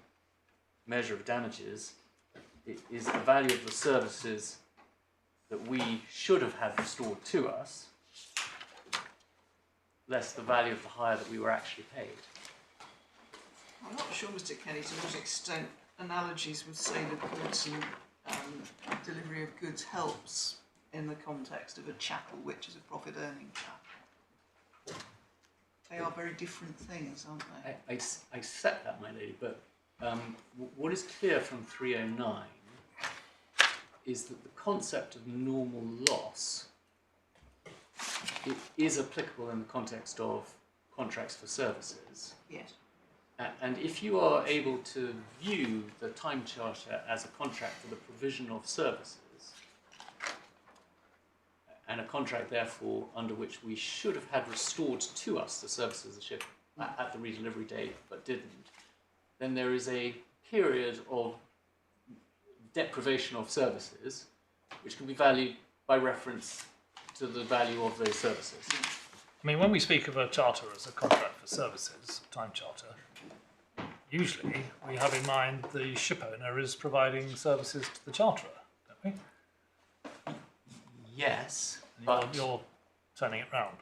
measure of damages is the value of the services that we should have had restored to us, less the value of the hire that we were actually paid. I'm not sure, Mr. Kenny, to what extent analogies with sale of goods and delivery of goods helps in the context of a chattel, which is a profit-earning chattel. They are very different things, aren't they? I accept that, my lady, but what is clear from 309 is that the concept of normal loss is applicable in the context of contracts for services. Yes. And if you are able to view the time charter as a contract for the provision of services, and a contract therefore under which we should have had restored to us the services of the ship at the redelivery date but didn't, then there is a period of deprivation of services which can be valued by reference to the value of those services. I mean, when we speak of a charter as a contract for services, time charter, usually we have in mind the ship owner is providing services to the charterer, don't we? Yes, And but you're turning it round.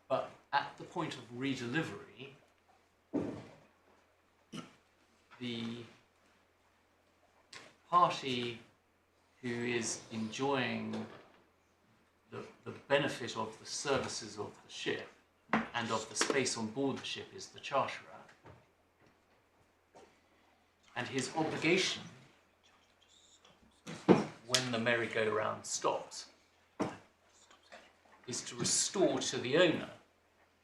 But at the point of redelivery, the party who is enjoying the benefit of the services of the ship and of the space on board the ship is the charterer. And his obligation, when the merry-go-round stops, is to restore to the owner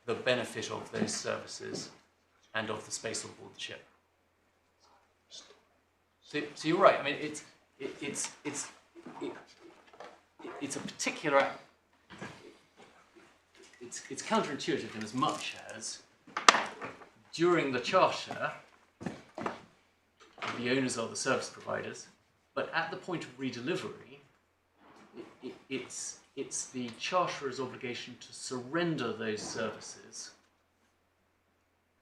the benefit of those services and of the space on board the ship. So you're right. I mean, it's a particular. It's counterintuitive in as much as during the charter, the the owners are the service providers, but at the point of redelivery, it's the charterer's obligation to surrender those services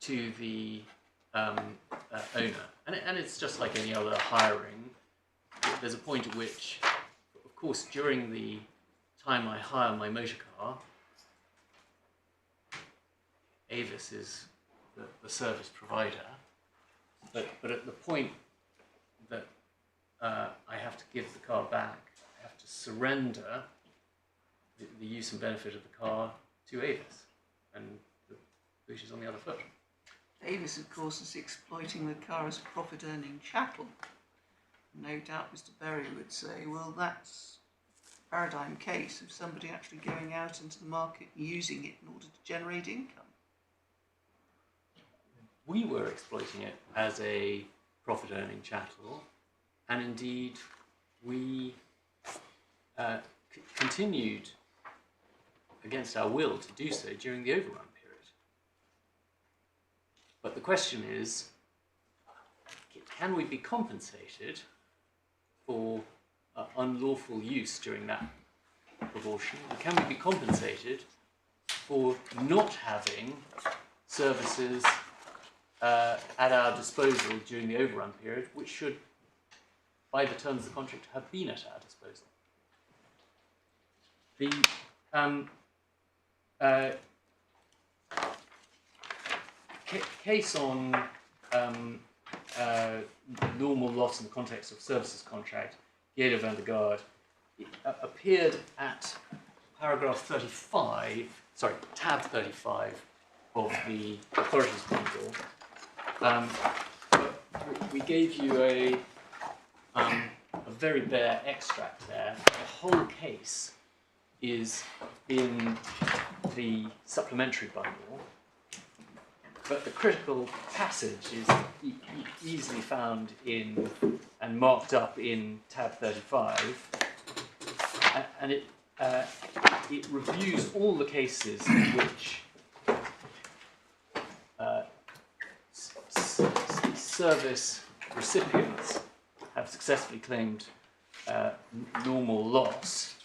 to the owner. And it's just like any other hiring. There's a point at which, of course, during the time I hire my motor car, Avis is the service provider, but at the point that I have to give the car back, I have to surrender the use and benefit of the car to Avis, and the boot is on the other foot. Avis, of course, is exploiting the car as a profit-earning chattel. No doubt Mr. Berry would say, well, that's a paradigm case of somebody actually going out into the market and using it in order to generate income. We were exploiting it as a profit-earning chattel, and indeed we continued against our will to do so during the overrun period. But the question is, can we be compensated for unlawful use during that proportion? And can we be compensated for not having services at our disposal during the overrun period, which should, by the terms of the contract, have been at our disposal? The case on normal loss in the context of services contract, Gado van der Gaard, appeared at paragraph 35, sorry, tab 35 of the authorities manual. But we gave you a very bare extract there. The whole case is in the supplementary bundle, but the critical passage is easily found in and marked up in tab 35, and it reviews all the cases in which service recipients have successfully claimed normal loss,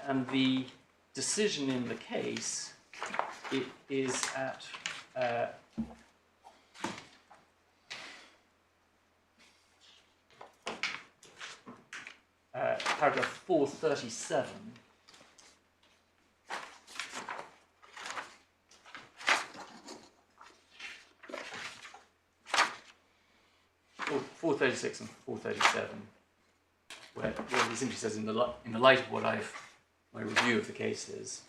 and the decision in the case is at paragraph 437. Or 436 and 437, where he simply says, in the light of what my review of the case is.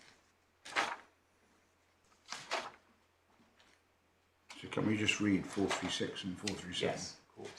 So can we just read 436 and 437? Yes, of course.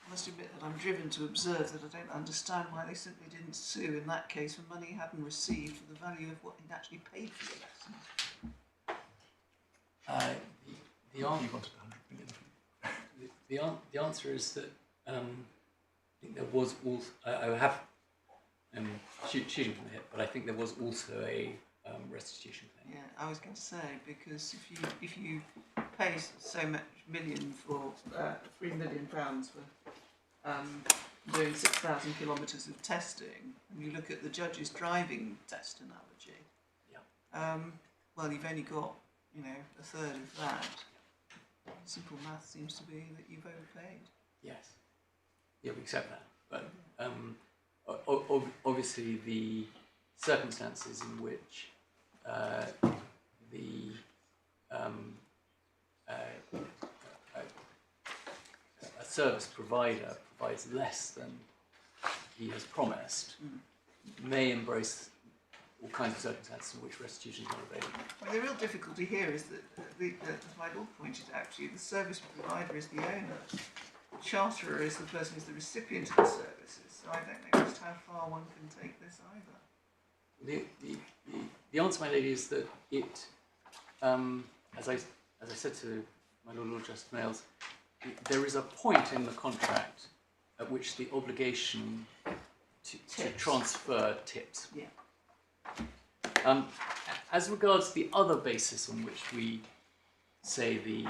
I must admit that I'm driven to observe that I don't understand why they simply didn't sue in that case when money hadn't received for the value of what he'd actually paid for the lesson. The answer is that I think there was also, I have shooting from the hip, but I think there was also a restitution claim. Yeah, I was going to say, because if you pay so much million for £3 million for doing 6,000 kilometres of testing, and you look at the judge's driving test analogy, well, you've only got, you know, a third of that. Simple math seems to be that you've overpaid. Yes. Yeah, we accept that. But obviously the circumstances in which a service provider provides less than he has promised may embrace all kinds of circumstances in which restitution is not available. Well, the real difficulty here is that, as my lord pointed out to you, the service provider is the owner. The charterer is the person who's the recipient of the services. So I don't know just how far one can take this either. The answer, my lady, is that it, as I said to my Lord Justice Males, there is a point in the contract at which the obligation to transfer tips. Yeah. As regards the other basis on which we say the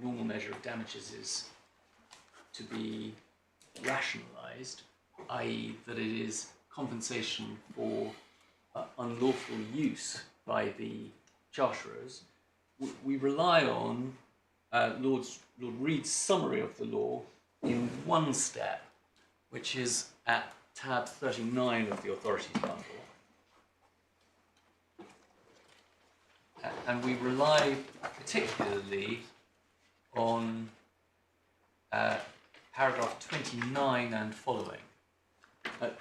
normal measure of damages is to be rationalised, i.e. that it is compensation for unlawful use by the charterers, we rely on Lord Reed's summary of the law in one step, which is at tab 39 of the authorities bundle. And we rely particularly on paragraph 29 and following.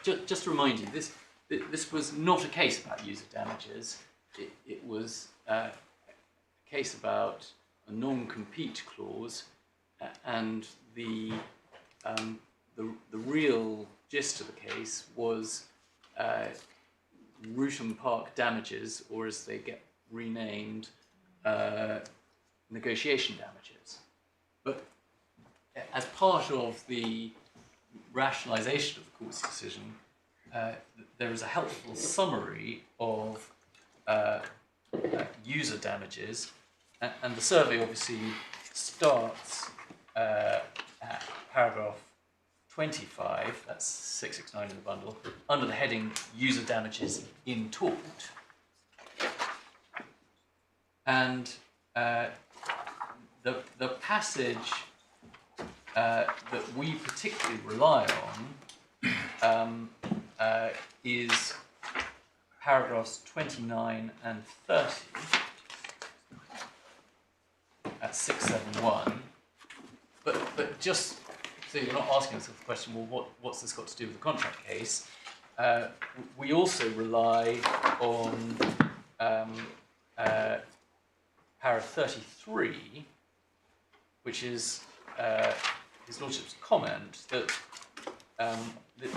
Just to remind you, this was not a case about user damages. It was a case about a non-compete clause, and the real gist of the case was route and park damages, or as they get renamed, negotiation damages. But as part of the rationalisation of the court's decision, there is a helpful summary of user damages, and the survey obviously starts at paragraph 25, that's 669 in the bundle, under the heading user damages in tort. And the passage that we particularly rely on is paragraphs 29 and 30 at 671. But just so you're not asking yourself the question, well, what's this got to do with the contract case? We also rely on para 33, which is His Lordship's comment that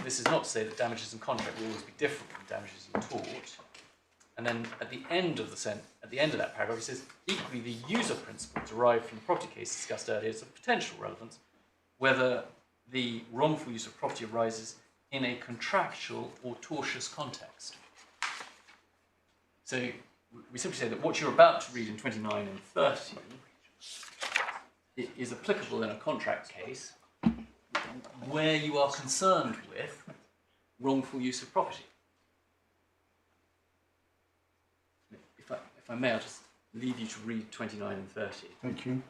this is not to say that damages in contract will always be different from damages in tort. And then at the end of that paragraph, he says, equally, the user principle derived from the property case discussed earlier is of potential relevance, whether the wrongful use of property arises in a contractual or tortious context. So we simply say that what you're about to read in 29 and 30 is applicable in a contract case where you are concerned with wrongful use of property. If I may, I'll just leave you to read 29 and 30. Thank you.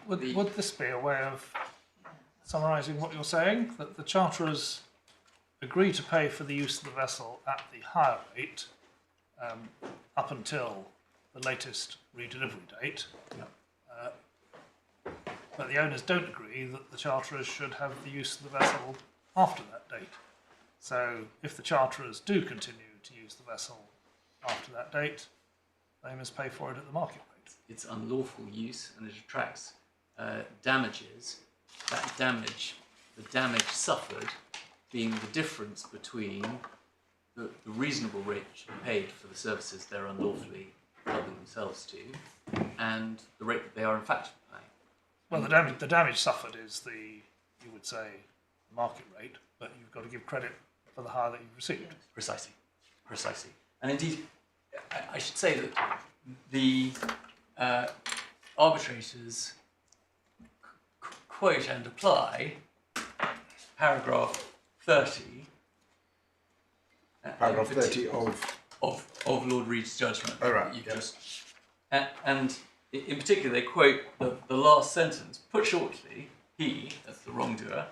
would this be a way of summarising what you're saying? That the charterers agree to pay for the use of the vessel at the higher rate up until the latest redelivery date, but the owners don't agree that the charterers should have the use of the vessel after that date. So if the charterers do continue to use the vessel after that date, they must pay for it at the market rate. It's unlawful use and it attracts damages. That damage, the damage suffered, being the difference between the reasonable rate paid for the services they're unlawfully helping themselves to, and the rate that they are in fact paying. Well, the damage suffered is you would say, market rate, but you've got to give credit for the hire that you've received. Precisely. And indeed, I should say that the arbitrators quote and apply paragraph 30. Paragraph 30 of Lord Reed's judgment. Oh, right. And in particular, they quote the last sentence. Put shortly, he, that's the wrongdoer,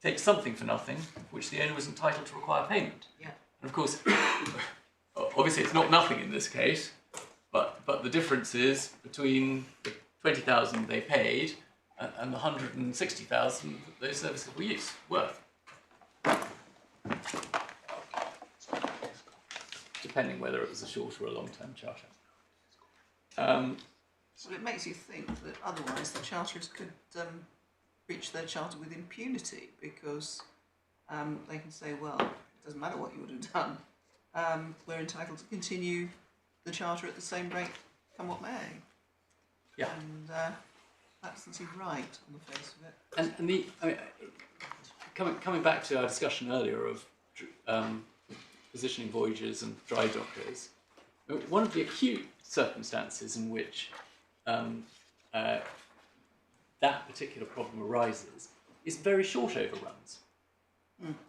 takes something for nothing, which the owner was entitled to require payment. Yeah. And of course, obviously it's not nothing in this case, but the difference is between the 20,000 they paid and the 160,000 that those services were worth. Depending whether it was a short or a long-term charter. So it makes you think that otherwise the charterers could breach their charter with impunity, because they can say, well, it doesn't matter what you would have done, we're entitled to continue the charter at the same rate, come what may. Yeah. And that doesn't seem right on the face of it. And coming back to our discussion earlier of positioning voyagers and dry dockers, one of the acute circumstances in which that particular problem arises is very short overruns.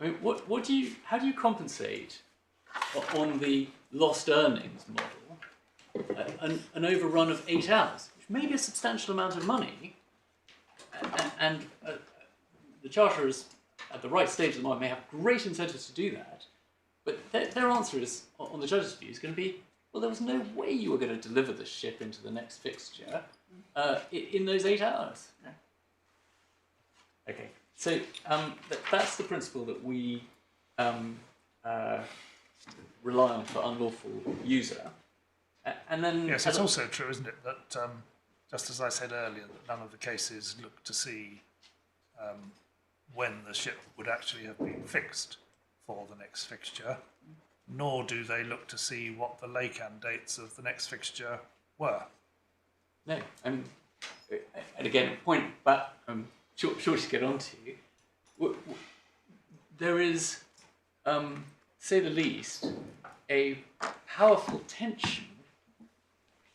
I mean, how do you compensate on the lost earnings model an overrun of 8 hours, which may be a substantial amount of money, and the charterers at the right stage of the market may have great incentives to do that, but their answer is, on the judge's view, is going to be, well, there was no way you were going to deliver the ship into the next fixture in those 8 hours. No. Okay, so that's the principle that we rely on for unlawful user. And then Yes, it's also true, isn't it, that just as I said earlier, that none of the cases look to see when the ship would actually have been fixed for the next fixture, nor do they look to see what the lay-can dates of the next fixture were. No, and again, point back, sure to get on to, there is, say the least, a powerful tension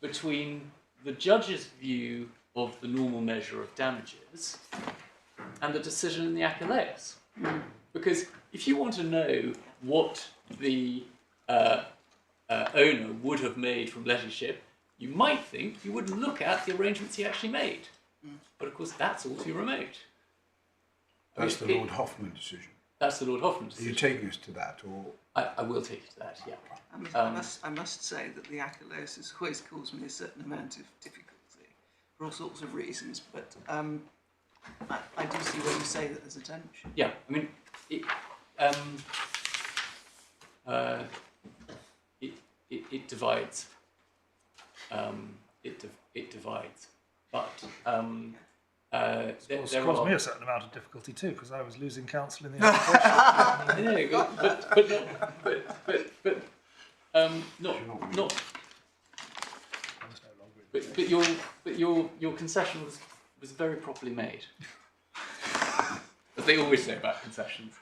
between the judge's view of the normal measure of damages and the decision in the Agios. Because if you want to know what the owner would have made from leisure ship, you might think you would look at the arrangements he actually made. But of course, that's all too remote. That's the Lord Hoffman decision. That's the Lord Hoffman decision. Are you taking us to that, or? I will take you to that, yeah. I must say that the Agios has always caused me a certain amount of difficulty for all sorts of reasons, but I do see where you say that there's a tension. Yeah, I mean, it divides. It divides, but It's there caused are. me a certain amount of difficulty too, because I was losing counsel in the arbitration. I know, but not. But your concession was very properly made, as they always say about concessions.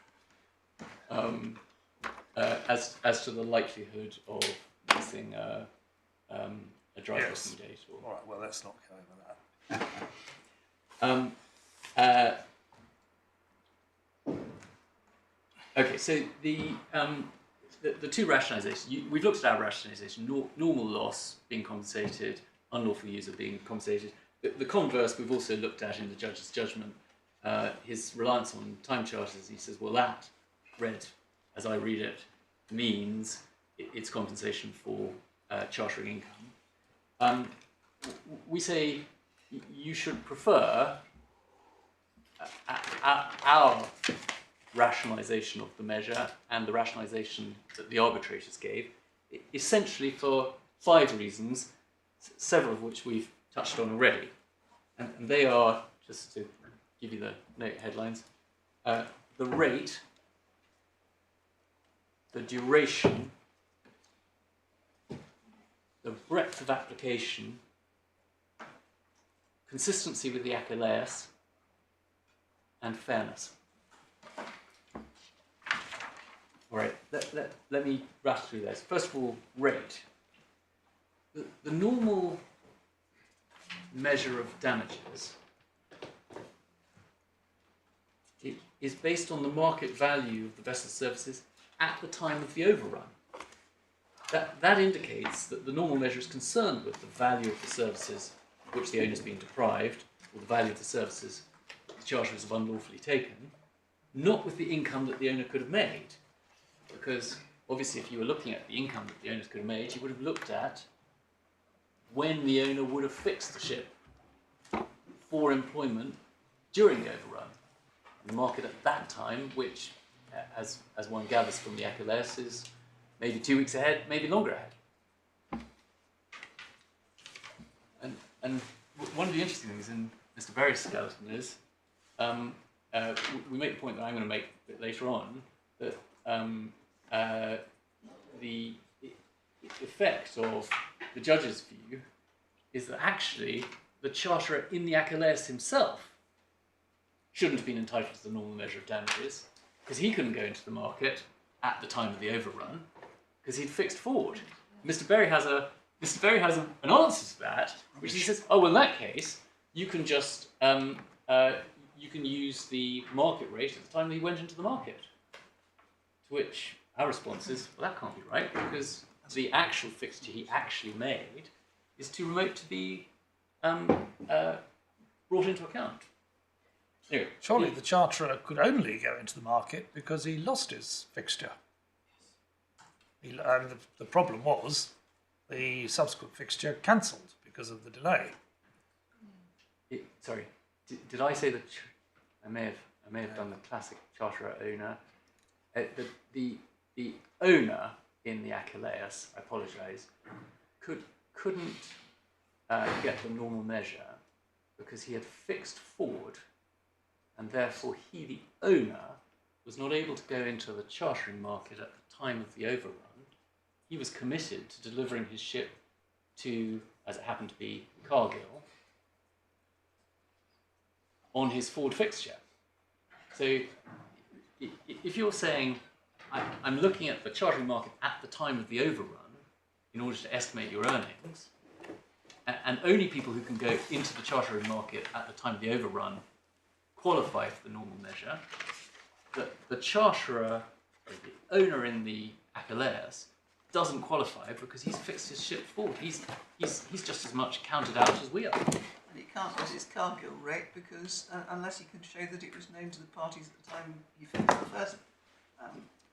As to the likelihood of missing a dry docking date. All right, well, let's not go over that. Okay, so the two rationalisations, we've looked at our rationalisation, normal loss being compensated, unlawful user being compensated, The converse we've also looked at in the judge's judgment. His reliance on time charters, he says, well, that, read as I read it, means it's compensation for chartering income. We say you should prefer our rationalisation of the measure and the rationalisation that the arbitrators gave, essentially for 5 reasons, several of which we've touched on already. And they are, just to give you the note headlines, the rate, the duration, the breadth of application, consistency with the Agios, and fairness. All right, let me rattle through those. First of all, rate. The normal measure of damages is based on the market value of the vessel's services at the time of the overrun. That indicates that the normal measure is concerned with the value of the services of which the owner is being deprived, or the value of the services the charterers have unlawfully taken, not with the income that the owner could have made. Because obviously if you were looking at the income that the owners could have made, you would have looked at when the owner would have fixed the ship for employment during the overrun. The market at that time, which, as one gathers from the Agios, is maybe 2 weeks ahead, maybe longer ahead. And one of the interesting things in Mr. Berry's skeleton is, we make the point that I'm going to make a bit later on, that the effect of the judge's view is that actually the charterer in the Agios himself shouldn't have been entitled to the normal measure of damages, because he couldn't go into the market at the time of the overrun because he'd fixed forward. Mr. Berry has an answer to that, which he says, oh, well, in that case, you can just you can use the market rate at the time that he went into the market. To which our response is, well, that can't be right, because the actual fixture he actually made is too remote to be brought into account. Anyway, Surely the charterer could only go into the market because he lost his fixture. The problem was the subsequent fixture cancelled because of the delay. Sorry, did I say that? I may have done the classic charterer owner. The owner in the Agios, I apologise, couldn't get the normal measure because he had fixed forward, and therefore he, the owner, was not able to go into the chartering market at the time of the overrun. He was committed to delivering his ship to, as it happened to be, Cargill, on his forward fixture. So if you're saying, I'm looking at the chartering market at the time of the overrun in order to estimate your earnings, and only people who can go into the chartering market at the time of the overrun qualify for the normal measure, the charterer, or the owner in the Agios, doesn't qualify because he's fixed his ship forward. He's just as much counted out as we are. And it can't use his Cargill rate because unless he can show that it was known to the parties at the time he fixed the first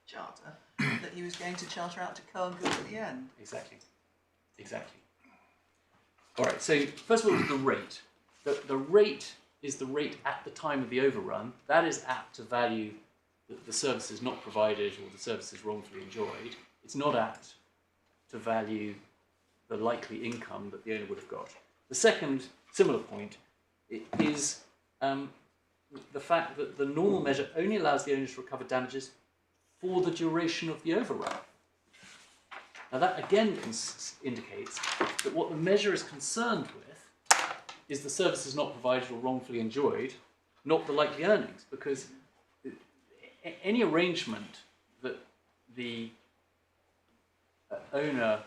charter that he was going to charter out to Cargill at the end. Exactly. All right. So first of all, the rate. The rate is the rate at the time of the overrun. That is apt to value the services not provided or the services wrongfully enjoyed. It's not apt to value the likely income that the owner would have got. The second similar point is the fact that the normal measure only allows the owner to recover damages for the duration of the overrun. Now that again indicates that what the measure is concerned with is the services not provided or wrongfully enjoyed, not the likely earnings, because any arrangement that the owner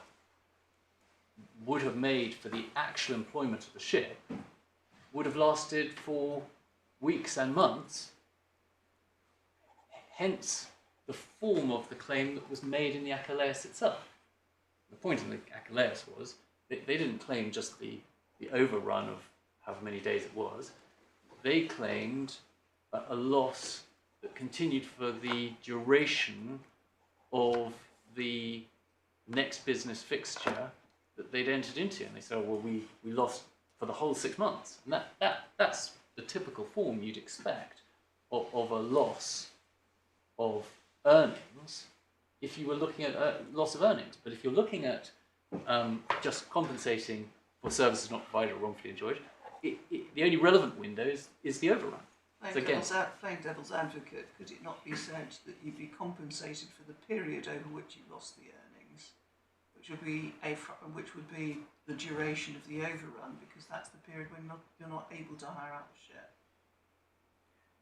would have made for the actual employment of the ship would have lasted for weeks and months, hence the form of the claim that was made in the Agios itself. The point in the Agios was they didn't claim just the overrun of however many days it was, they claimed a loss that continued for the duration of the next business fixture that they'd entered into. And they said, oh, well, we lost for the whole 6 months. And that's the typical form you'd expect of a loss of earnings if you were looking at a loss of earnings. But if you're looking at just compensating for services not provided or wrongfully enjoyed, the only relevant window is the overrun. Playing devil's advocate, could it not be said that you'd be compensated for the period over which you lost the earnings, which would be the duration of the overrun, because that's the period when you're not able to hire out the ship.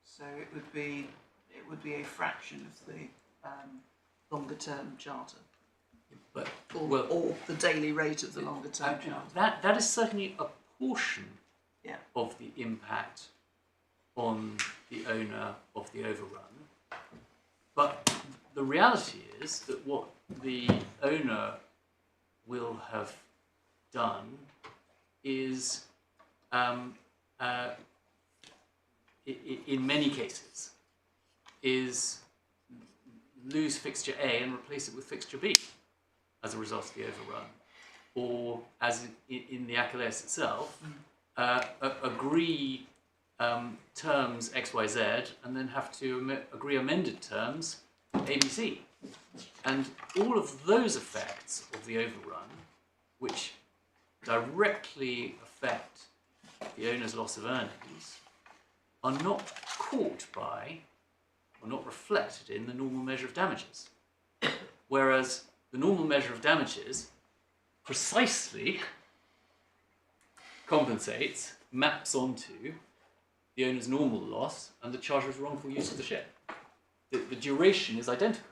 So it would be a fraction of the longer term charter, or the daily rate of the longer term charter. That is certainly a portion of the impact on the owner of the overrun. But the reality is that what the owner will have done is, in many cases, is lose fixture A and replace it with fixture B as a result of the overrun. Or, as in the Agios itself, agree terms XYZ and then have to agree amended terms ABC. And all of those effects of the overrun, which directly affect the owner's loss of earnings, are not caught by or not reflected in the normal measure of damages. Whereas the normal measure of damages precisely compensates, maps onto the owner's normal loss and the charter's wrongful use of the ship. The duration is identical.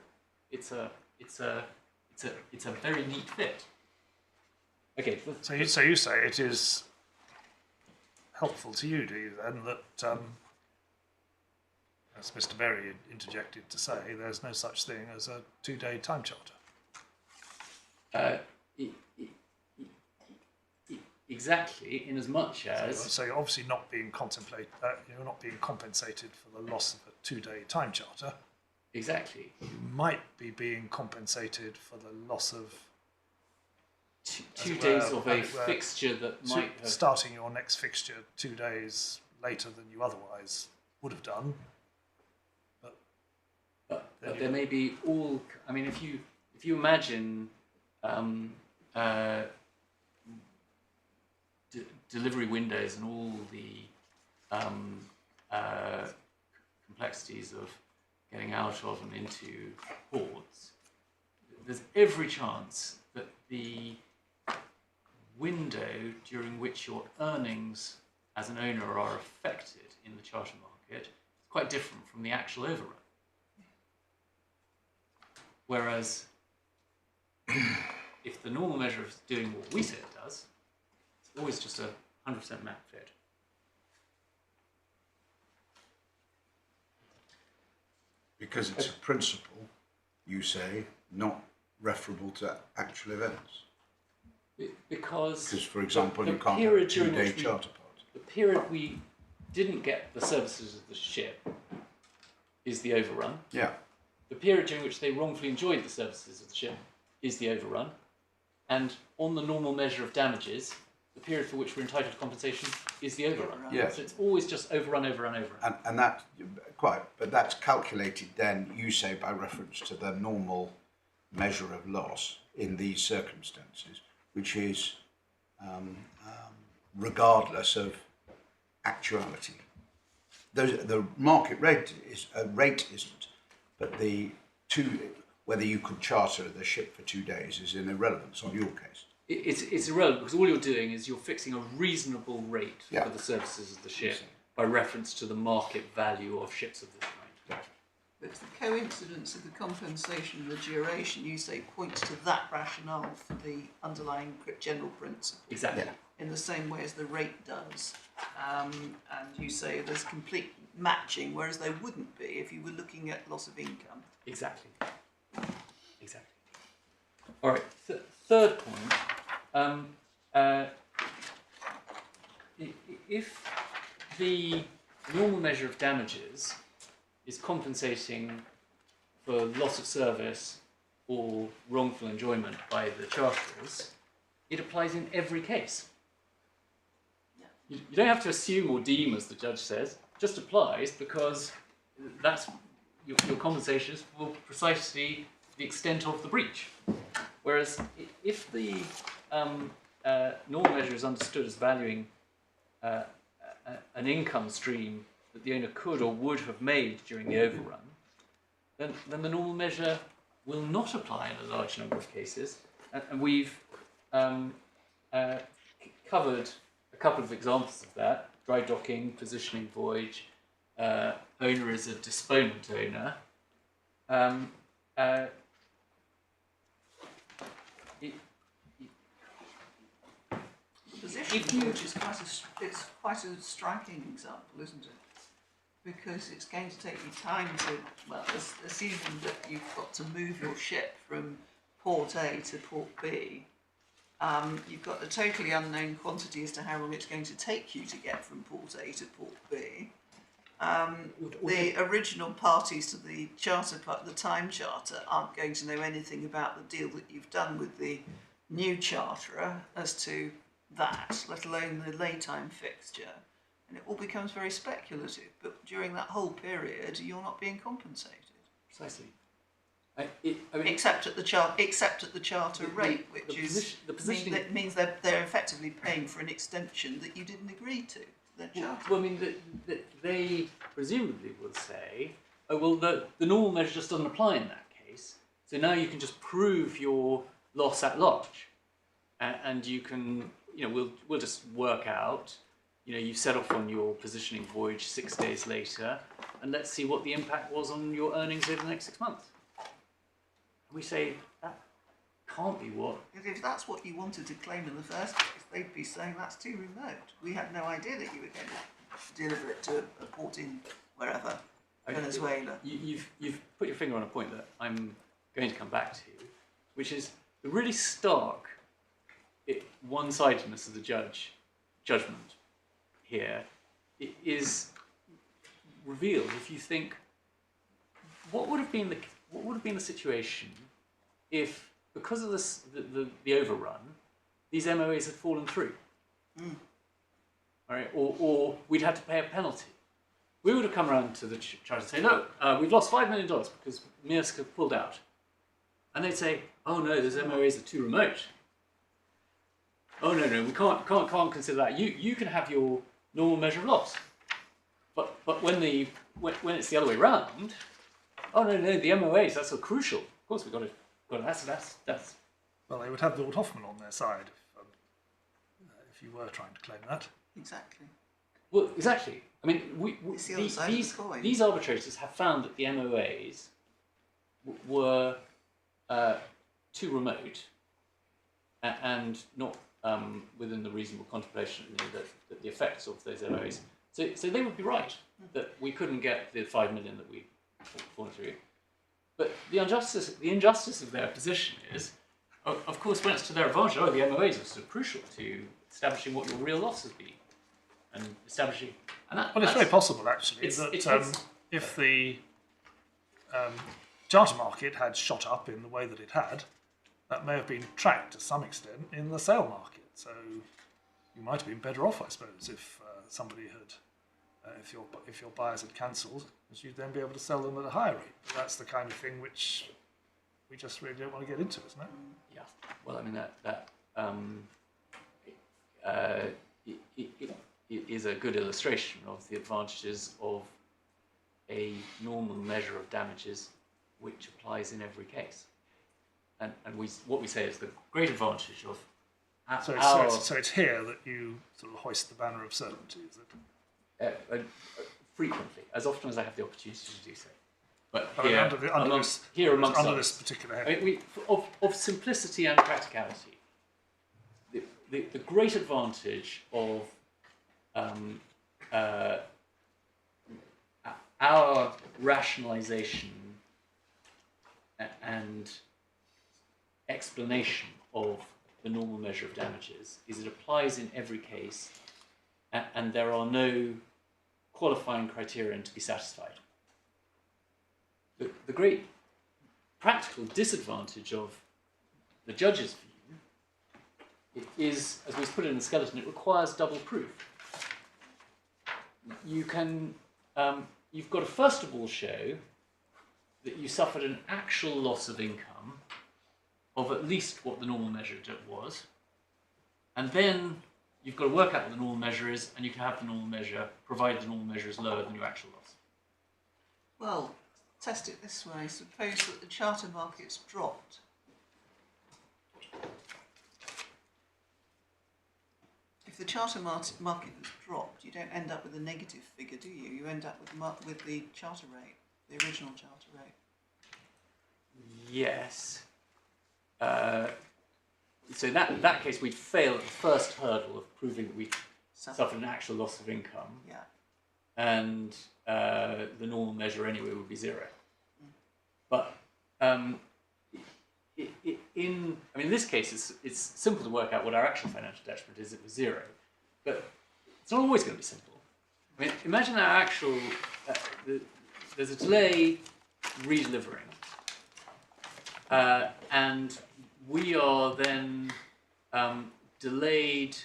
It's a very neat fit. Okay. So you say it is helpful to you, do you then, that as Mr. Berry interjected to say, there's no such thing as a 2-day time charter? Exactly, in as much as... So you're obviously not being you're not being compensated for the loss of a 2-day time charter. Exactly. You might be being compensated for the loss of... Two days of a fixture that might have... Starting your next fixture 2 days later than you otherwise would have done. But there may be all... I mean, if you imagine... delivery windows and all the complexities of getting out of and into ports, there's every chance that the window during which your earnings as an owner are affected in the charter market is quite different from the actual overrun. Whereas if the normal measure is doing what we say it does, it's always just a 100% map fit. Because it's a principle, you say, not referable to actual events. Because, for example, you can't have a 2-day charter party. The period we didn't get the services of the ship is the overrun. Yeah. The period during which they wrongfully enjoyed the services of the ship is the overrun. And on the normal measure of damages, the period for which we're entitled to compensation is the overrun. Yes. So it's always just overrun. And that, but that's calculated then, you say, by reference to the normal measure of loss in these circumstances, which is regardless of actuality. The market rate isn't, but whether you could charter the ship for 2 days is in irrelevance on your case. It's irrelevant because all you're doing is you're fixing a reasonable rate for the services of the ship by reference to the market value of ships of this kind. Yeah. But the coincidence of the compensation and the duration, you say, points to that rationale for the underlying general principle. Exactly. Yeah. In the same way as the rate does. And you say there's complete matching, whereas there wouldn't be if you were looking at loss of income. Exactly. All right. Third point. if the normal measure of damages is compensating for loss of service or wrongful enjoyment by the charterers, it applies in every case. You don't have to assume or deem, as the judge says, just applies because that's your compensation is for precisely the extent of the breach. Whereas if the normal measure is understood as valuing an income stream that the owner could or would have made during the overrun, then the normal measure will not apply in a large number of cases. And we've covered a couple of examples of that: dry docking, positioning voyage, owner is a disponent owner. Position voyage is quite a striking example, isn't it? Because it's going to take you time to, well, assuming that you've got to move your ship from port A to port B, you've got a totally unknown quantity as to how long it's going to take you to get from port A to port B. The original parties to the charter, the time charter, aren't going to know anything about the deal that you've done with the new charterer as to that, let alone the laytime fixture. And it all becomes very speculative, but during that whole period, you're not being compensated. Precisely. Except at the charter rate, which means they're effectively paying for an extension that you didn't agree to. Well, I mean, they presumably will say, oh, well, the normal measure just doesn't apply in that case. So now you can just prove your loss at large, and you can, we'll just work out. You set off on your positioning voyage 6 days later, and let's see what the impact was on your earnings over the next 6 months. And we say, that can't be what... If that's what you wanted to claim in the first place, they'd be saying that's too remote. We had no idea that you were going to deliver it to a port in wherever, Venezuela. You've put your finger on a point that I'm going to come back to, which is the really stark one-sidedness of the judgment here is revealed if you think what would have been the situation if, because of the overrun, these MOAs had fallen through, all right, or we'd had to pay a penalty. We would have come around to the charter and say, no, we've lost $5 million because Maersk have pulled out, and they'd say, oh no, those MOAs are too remote. Oh no, we can't consider that. You can have your normal measure of loss, but when it's the other way round, oh no, the MOAs, that's so crucial. Of course, we've got to. That's. Well, they would have Lord Hoffman on their side if you were trying to claim that. Exactly. Well, exactly. I mean, it's the other side of the coin. These arbitrators have found that the MOAs were too remote and not within the reasonable contemplation that the effects of those MOAs. So they would be right that we couldn't get the $5 million that we fallen through. But the injustice of their position is, of course, when it's to their advantage, the MOAs are so crucial to establishing what your real loss has been, and establishing. Well, it's very possible actually if the charter market had shot up in the way that it had, that may have been tracked to some extent in the sale market. So you might have been better off, I suppose, if somebody had, if your buyers had cancelled, because you'd then be able to sell them at a higher rate. But that's the kind of thing which we just really don't want to get into, isn't it? Yeah. Well, I mean it is a good illustration of the advantages of a normal measure of damages, which applies in every case. And what we say is the great advantage of So it's here that you sort of hoist the banner of certainty, is it? Frequently, as often as I have the opportunity to do so. But here, under this particular heading. I mean, of simplicity and practicality, the great advantage of our rationalisation and explanation of the normal measure of damages is it applies in every case, and there are no qualifying criterion to be satisfied. The great practical disadvantage of the judge's view is, as we put it in the skeleton, it requires double proof. You can, you've got to first of all show that you suffered an actual loss of income of at least what the normal measure was, and then you've got to work out what the normal measure is, and you can have the normal measure, provided the normal measure is lower than your actual loss. Well, test it this way. Suppose that the charter market's dropped. If the charter market has dropped, you don't end up with a negative figure, do you? You end up with the charter rate, the original charter rate. Yes. So in that case, we'd fail at the first hurdle of proving that we suffered an actual loss of income. Yeah. And the normal measure anyway would be 0. But in this case, it's simple to work out what our actual financial detriment is. It was 0, but it's not always going to be simple. I mean, imagine our actual there's a delay redelivering, and we are then delayed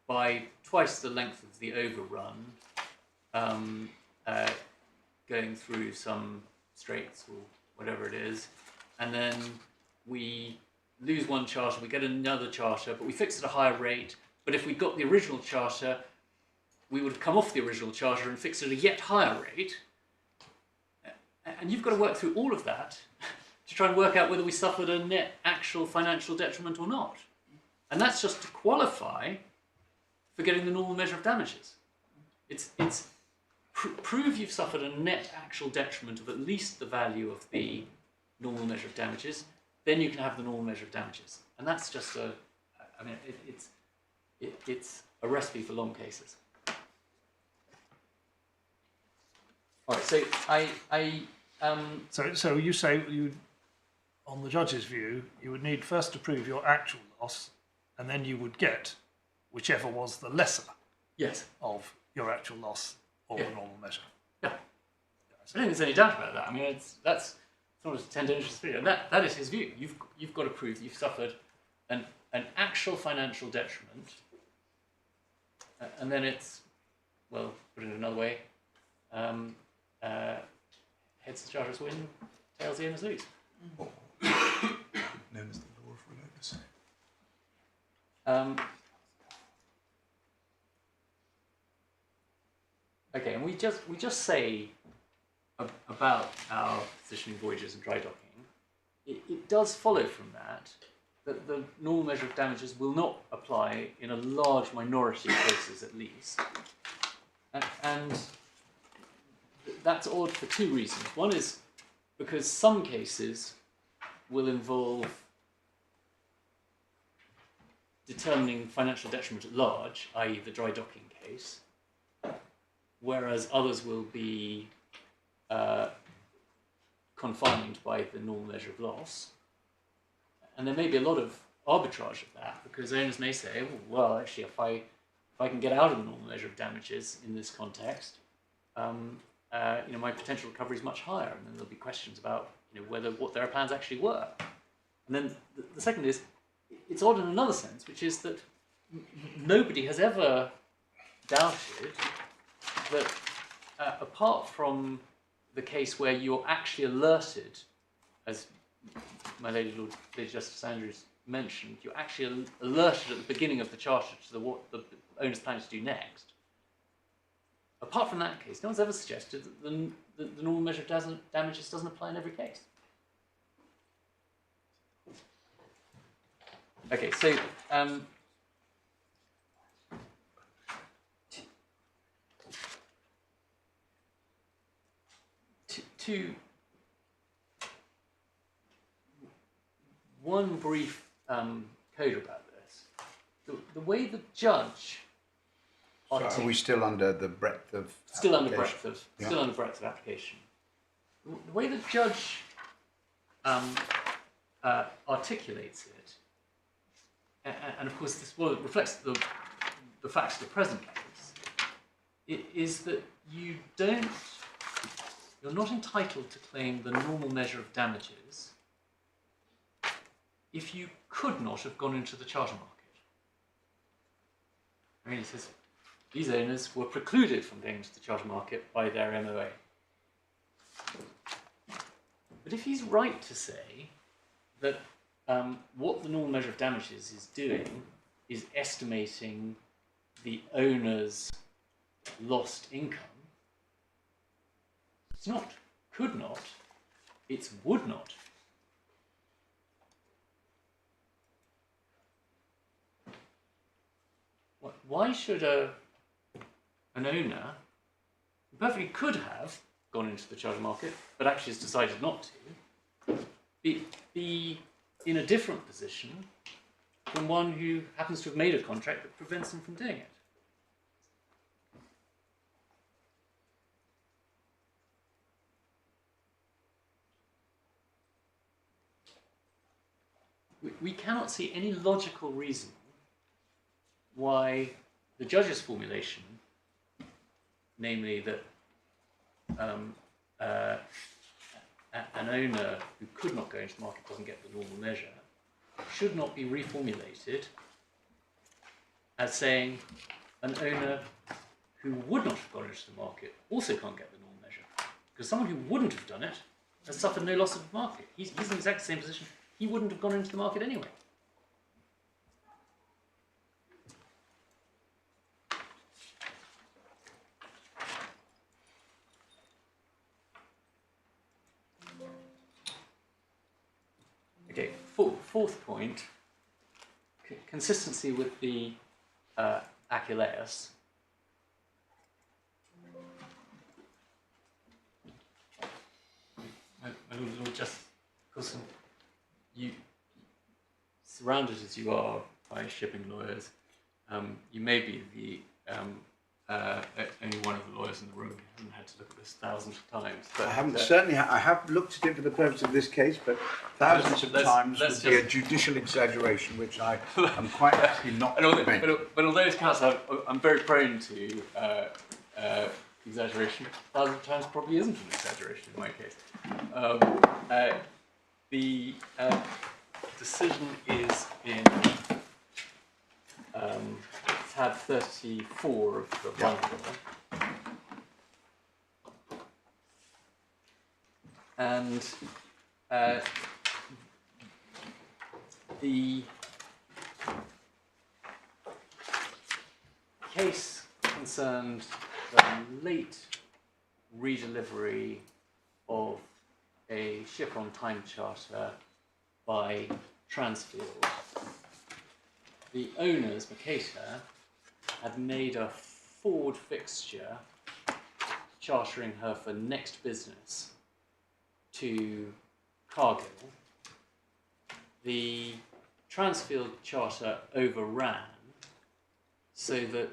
by twice the length of the overrun, going through some straits or whatever it is, and then we lose one charter, we get another charter, but we fix at a higher rate. But if we got the original charter, we would have come off the original charter and fixed at a yet higher rate. And you've got to work through all of that to try and work out whether we suffered a net actual financial detriment or not. And that's just to qualify for getting the normal measure of damages. It's prove you've suffered a net actual detriment of at least the value of the normal measure of damages, then you can have the normal measure of damages. And that's just it's a recipe for long cases. All right, so So you say on the judge's view, you would need first to prove your actual loss, and then you would get whichever was the lesser yes, of your actual loss or the normal measure. yeah. I don't think there's any doubt about that. I mean, that's sort of tendentious theory. That is his view. You've got to prove that you've suffered an actual financial detriment, and then it's, well, put it another way, heads the charters win, tails the owners lose. Known as the law of relentless. Okay, and we just say about our positioning voyages and dry docking, it does follow from that the normal measure of damages will not apply in a large minority of cases at least. And that's odd for two reasons. One is because some cases will involve determining financial detriment at large, i.e. the dry docking case, whereas others will be confined by the normal measure of loss. And there may be a lot of arbitrage of that, because owners may say, well, actually, if I can get out of the normal measure of damages in this context, my potential recovery is much higher, and then there'll be questions about what their plans actually were. And then the second is, it's odd in another sense, which is that nobody has ever doubted that apart from the case where you're actually alerted, as my Lady Justice Andrews mentioned, you're actually alerted at the beginning of the charter to what the owner's planning to do next. Apart from that case, no one's ever suggested that the normal measure of damages doesn't apply in every case. Okay, so one brief code about this. The way the judge... So are we still under the breadth of Still under application? breadth of application. The way the judge articulates it and of course this reflects the facts of the present case, is that you're not entitled to claim the normal measure of damages if you could not have gone into the charter market. I mean, it says these owners were precluded from going into the charter market by their MOA. But if he's right to say that what the normal measure of damages is doing is estimating the owner's lost income, it's not could not, it's would not. Why should an owner who perfectly could have gone into the charter market, but actually has decided not to, be in a different position from one who happens to have made a contract that prevents them from doing it? We cannot see any logical reason why the judge's formulation, namely that an owner who could not go into the market doesn't get the normal measure, should not be reformulated as saying an owner who would not have gone into the market also can't get the normal measure. Because someone who wouldn't have done it has suffered no loss of the market. He's in the exact same position. He wouldn't have gone into the market anyway. Okay, fourth point, consistency with the Agios. Lord Justice Coulson, you, surrounded as you are by shipping lawyers, you may be the only one of the lawyers in the room who hasn't had to look at this thousands of times. But I haven't I have looked at it for the purpose of this case, but thousands of times would be a judicial exaggeration, which I am quite happy not to make. But although it counts, I'm very prone to exaggeration. Thousands of times probably isn't an exaggeration in my case. The decision is in tab 34 of the bundle. And the case concerned the late redelivery of a ship on time charter by Transfield. The owners, Mercator, had made a forward fixture chartering her for next business to Cargill. The Transfield charter overran so that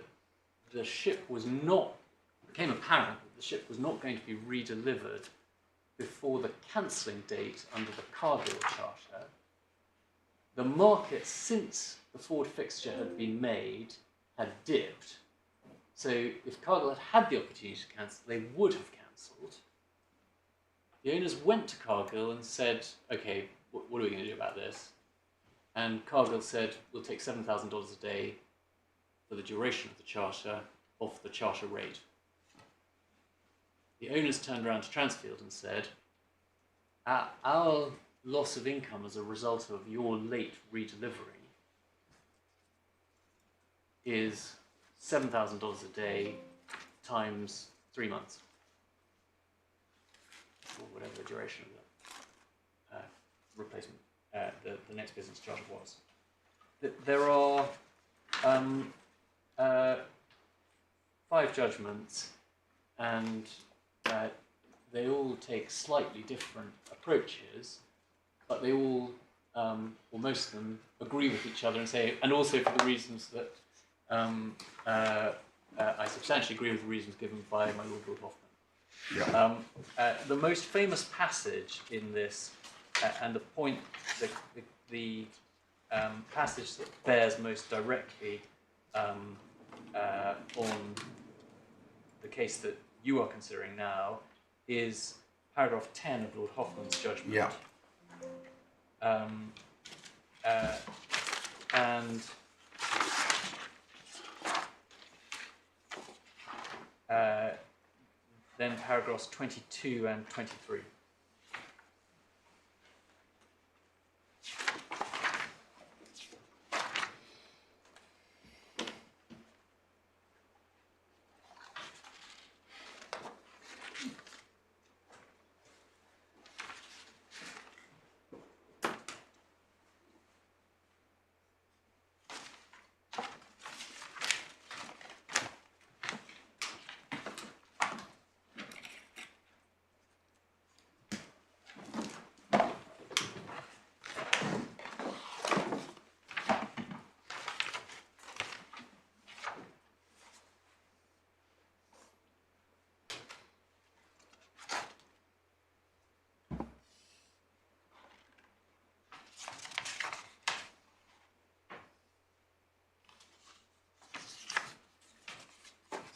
the ship became apparent that the ship was not going to be redelivered before the cancelling date under the Cargill charter. The market, since the forward fixture had been made, had dipped. So if Cargill had had the opportunity to cancel, they would have cancelled. The owners went to Cargill and said, okay, what are we going to do about this? And Cargill said, we'll take $7,000 a day for the duration of the charter off the charter rate. The owners turned around to Transfield and said, our loss of income as a result of your late redelivery is $7,000 a day times 3 months, or whatever the duration of the replacement, the next business charter was. There are 5 judgments, and they all take slightly different approaches, but they all, or most of them, agree with each other and say, and also for the reasons that I substantially agree with the reasons given by my Lord Hoffman. Yeah. The most famous passage in this, and the point, the passage that bears most directly on the case that you are considering now is paragraph 10 of Lord Hoffman's judgment. Yeah. And then paragraphs 22 and 23.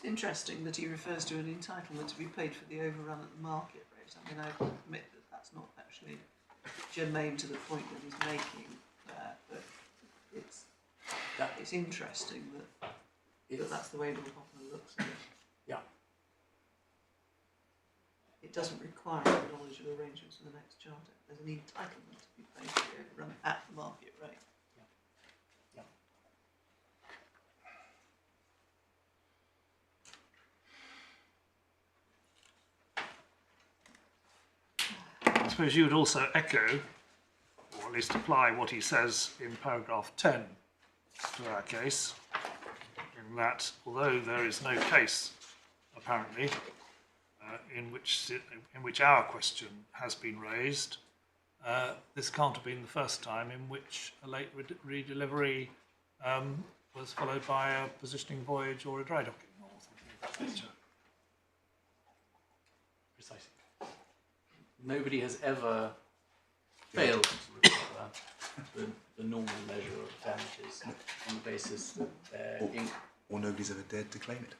It's interesting that he refers to an entitlement to be paid for the overrun at the market rate. I mean, I admit that that's not actually germane to the point that he's making there, but it's interesting that that's the way Lord Hoffman looks at it. Yeah. It doesn't require knowledge of arrangements for the next charter. There's an entitlement to be paid for the overrun at the market rate. I suppose you would also echo, or at least apply what he says in paragraph 10 to our case, in that although there is no case, apparently, in which our question has been raised, this can't have been the first time in which a late redelivery was followed by a positioning voyage or a dry docking or something of that nature. Precisely. Nobody has ever failed to recover the normal measure of damages on the basis that they're or nobody's ever dared to claim it.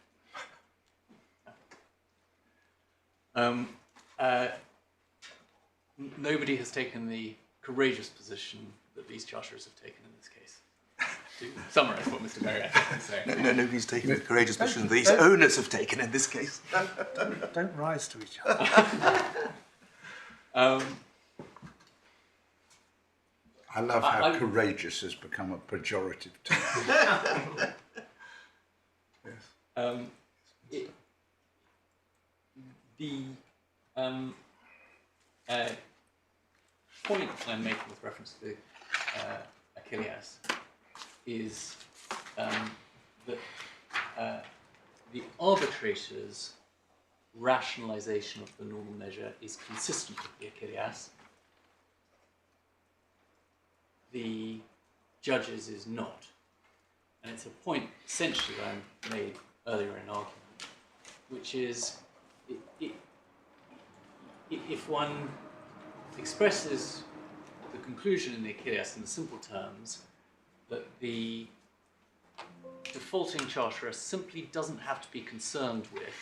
Nobody has taken the courageous position that these charterers have taken in this case. To summarise what Mr. Marriott is saying. No, nobody's taken the courageous position these owners have taken in this case. Don't rise to each other. I love how courageous has become a pejorative term. The point I'm making with reference to Agios is that the arbitrator's rationalisation of the normal measure is consistent with the Agios. The judge's is not. And it's a point essentially that I made earlier in argument, which is if one expresses the conclusion in the Agios in the simple terms that the defaulting charterer simply doesn't have to be concerned with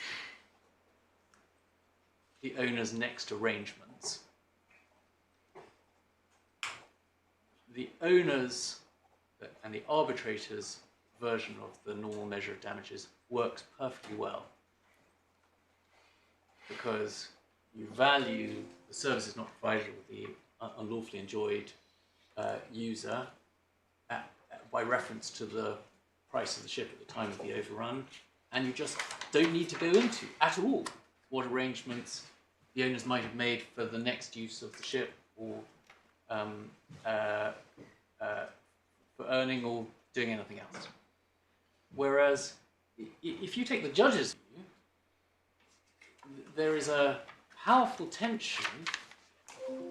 the owner's next arrangements, the owner's and the arbitrator's version of the normal measure of damages works perfectly well, because you value the services not provided with the unlawfully enjoyed user by reference to the price of the ship at the time of the overrun, and you just don't need to go into at all what arrangements the owners might have made for the next use of the ship, or for earning or doing anything else. Whereas if you take the judge's view, there is a powerful tension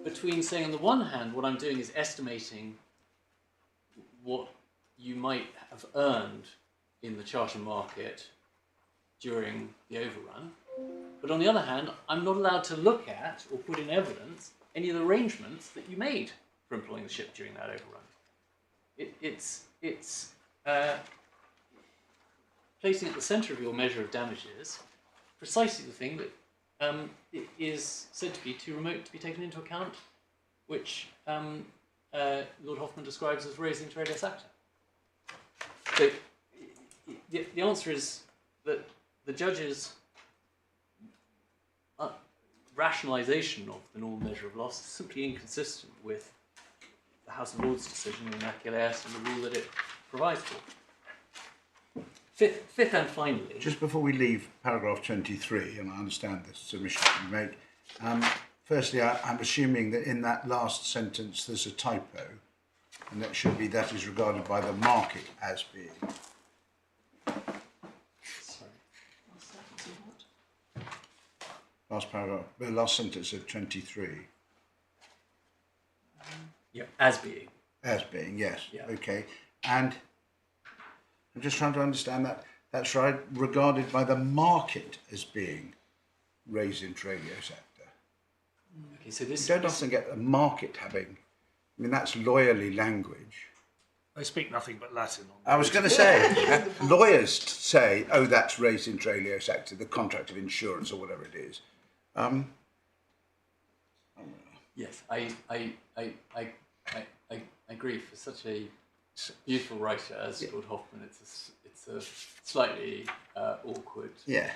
between saying, on the one hand, what I'm doing is estimating what you might have earned in the charter market during the overrun, but on the other hand, I'm not allowed to look at or put in evidence any of the arrangements that you made for employing the ship during that overrun. it's placing at the centre of your measure of damages precisely the thing that it is said to be too remote to be taken into account, which Lord Hoffman describes as res inter alia acta. So the answer is that the judge's rationalisation of the normal measure of loss is simply inconsistent with the House of Lords decision in Agios and the rule that it provides for. Fifth and finally... Just before we leave paragraph 23, and I understand the submission you make, firstly, I'm assuming that in that last sentence there's a typo, and that should be that is regarded by the market as being. Sorry. Last paragraph, the last sentence of 23. Yeah, as being. As being, yes. Yeah. Okay. And I'm just trying to understand that. That's right, regarded by the market as being res inter alia acta. Okay, so this... You don't often get the market having, I mean, that's lawyerly language. They speak nothing but Latin. I was going to say, lawyers say, oh, that's res inter alia acta, the contract of insurance or whatever it is. Yes, I agree. For such a beautiful writer as Lord Hoffman, it's a slightly awkward. Yeah,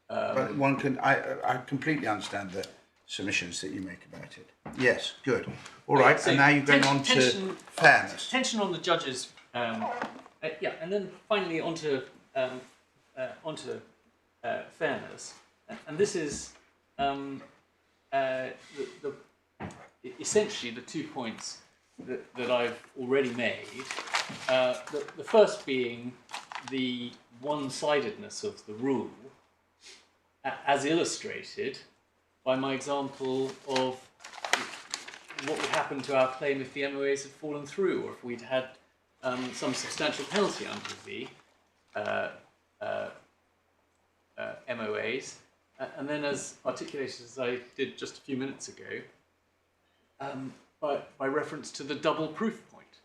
but one can. I completely understand the submissions that you make about it. Yes, good. All right, So and now you're going on to fairness. Tension on the judges. Yeah, and then finally onto fairness, and this is essentially the 2 points that I've already made. The first being the one-sidedness of the rule, as illustrated by my example of what would happen to our claim if the MOAs had fallen through, or if we'd had some substantial penalty under the MOAs. And then, as articulated as I did just a few minutes ago, by reference to the double proof point,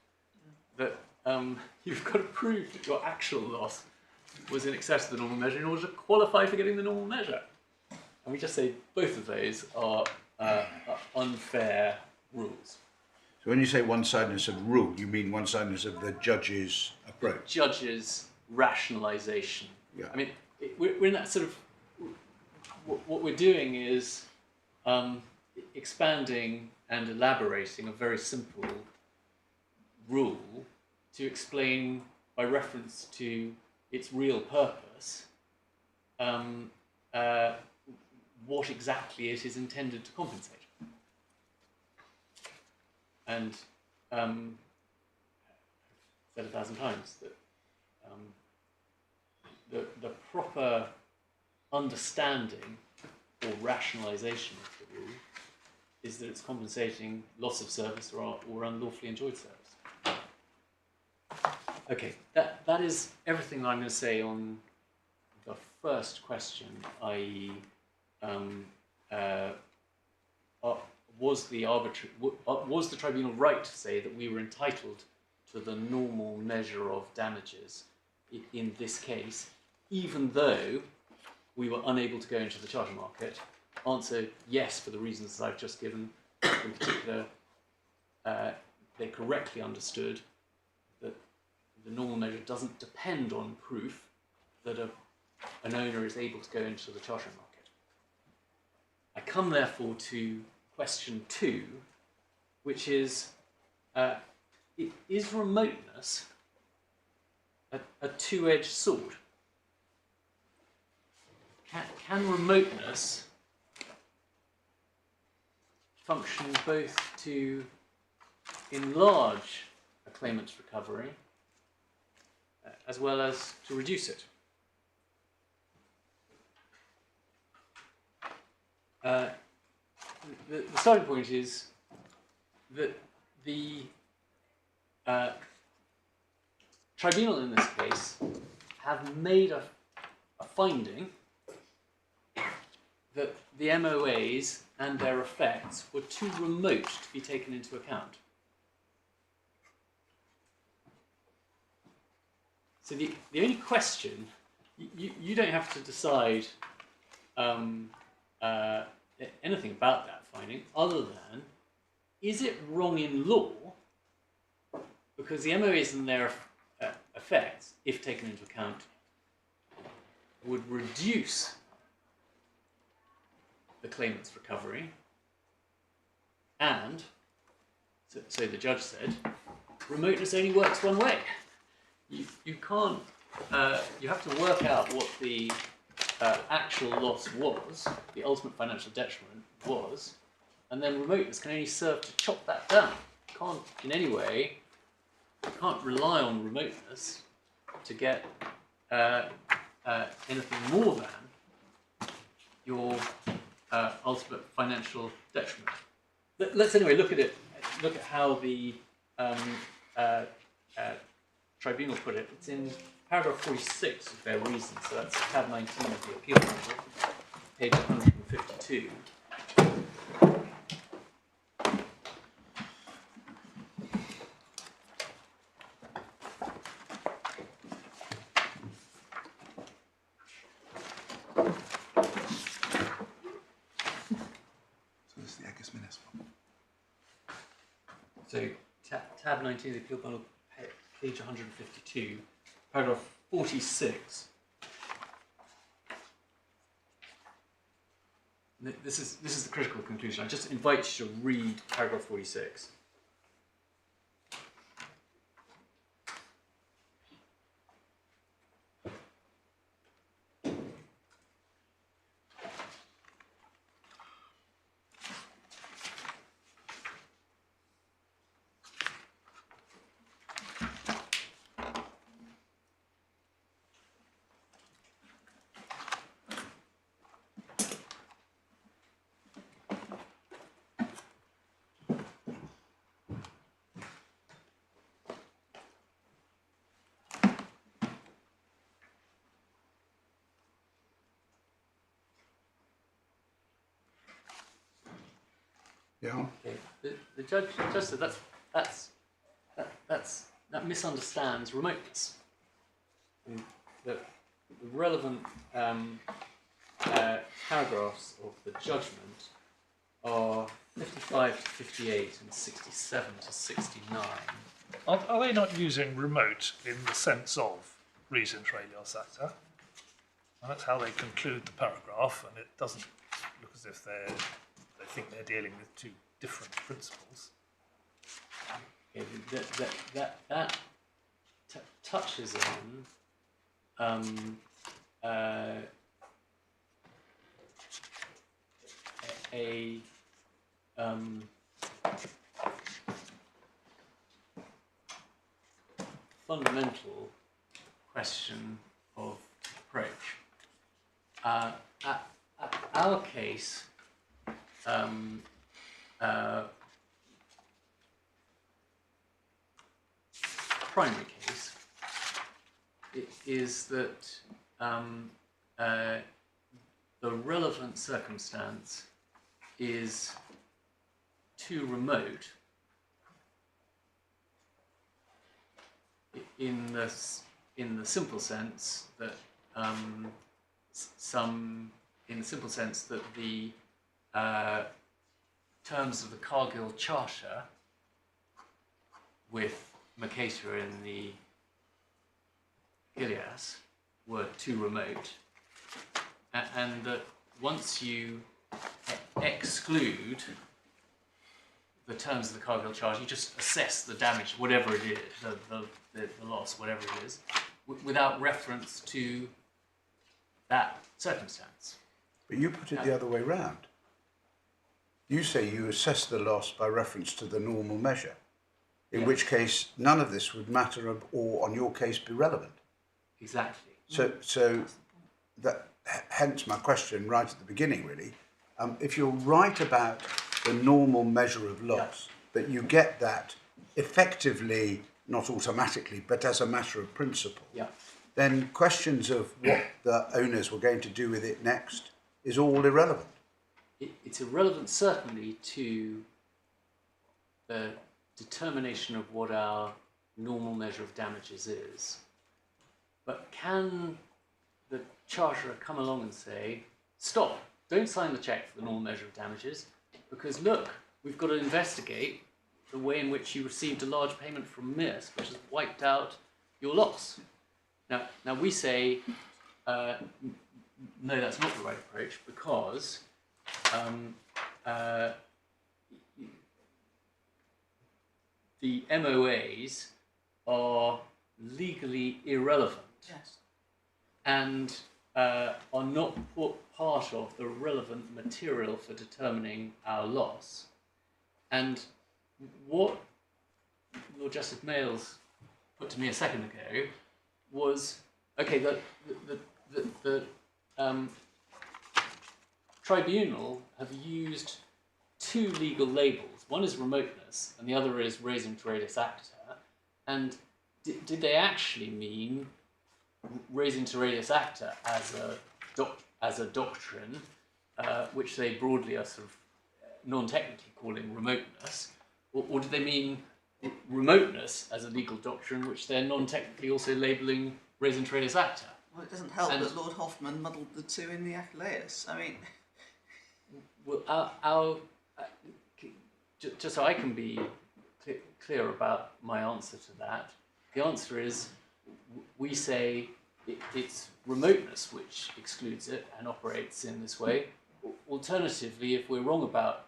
that you've got to prove that your actual loss was in excess of the normal measure in order to qualify for getting the normal measure. And we just say both of those are unfair rules. So when you say one-sidedness of rule, you mean one-sidedness of the judge's approach? Judge's rationalisation. Yeah. I mean, we're in that sort of... What we're doing is expanding and elaborating a very simple rule to explain, by reference to its real purpose, what exactly it is intended to compensate. And I've said 1,000 times that the proper understanding or rationalisation of the rule is that it's compensating loss of service or unlawfully enjoyed service. Okay, that is everything that I'm going to say on the first question, i.e. was the tribunal right to say that we were entitled to the normal measure of damages in this case, even though we were unable to go into the charter market? Answer, yes, for the reasons that I've just given. In particular, they correctly understood that the normal measure doesn't depend on proof that an owner is able to go into the charter market. I come therefore to question 2, which is, is remoteness a two-edged sword? Can remoteness function both to enlarge a claimant's recovery as well as to reduce it? The starting point is that the tribunal in this case have made a finding that the MOAs and their effects were too remote to be taken into account. So the only question, you don't have to decide anything about that finding other than, is it wrong in law? Because the MOAs and their effects, if taken into account, would reduce the claimant's recovery, and, so the judge said, remoteness only works one way. You can't, you have to work out what the actual loss was, the ultimate financial detriment was, and then remoteness can only serve to chop that down. Can't in any way, can't rely on remoteness to get anything more than your ultimate financial detriment. Let's anyway look at it. Look at how the tribunal put it. It's in paragraph 46 of their reason. So that's tab 19 of the appeal manual, page 152. So tab 19 of the appeal manual, page 152, paragraph 46. This is the critical conclusion. I just invite you to read paragraph 46. Yeah. Okay. The judge said that misunderstands remoteness. And the relevant paragraphs of the judgment are 55 to 58 and 67 to 69. Are they not using remote in the sense of res inter alios acta? And that's how they conclude the paragraph, and it doesn't look as if they think they're dealing with two different principles. Okay, that touches on a fundamental question of approach. Our case primary case is that the relevant circumstance is too remote in the simple sense that the terms of the Cargill Charter with Mercator in the Ilias were too remote, and that once you exclude the terms of the Cargill Charter, you just assess the damage, whatever it is, the loss, whatever it is, without reference to that circumstance. But you put it the other way round. You say you assess the loss by reference to the normal measure, in which case none of this would matter or, on your case, be relevant. Exactly. So that, hence my question right at the beginning, really. If you're right about the normal measure of loss, that you get that effectively, not automatically, but as a matter of principle, then questions of what the owners were going to do with it next is all irrelevant. It's irrelevant, certainly, to the determination of what our normal measure of damages is. But can the charterer come along and say, stop, don't sign the cheque for the normal measure of damages, because look, we've got to investigate the way in which you received a large payment from Minas, which has wiped out your loss. Now we say, no, that's not the right approach, because the MOAs are legally irrelevant. Yes. And are not part of the relevant material for determining our loss. And what Lord Justice Mayles put to me a second ago was, okay, the tribunal have used two legal labels. One is remoteness, and the other is res inter aedes acta. And did they actually mean res inter aedes acta as a doctrine, which they broadly are sort of non-technically calling remoteness, or did they mean remoteness as a legal doctrine, which they're non-technically also labelling res inter aedes acta? Well, it doesn't help that Lord Hoffman muddled the two in the Agios. I mean, well, just so I can be clear about my answer to that, the answer is we say it's remoteness which excludes it and operates in this way. Alternatively, if we're wrong about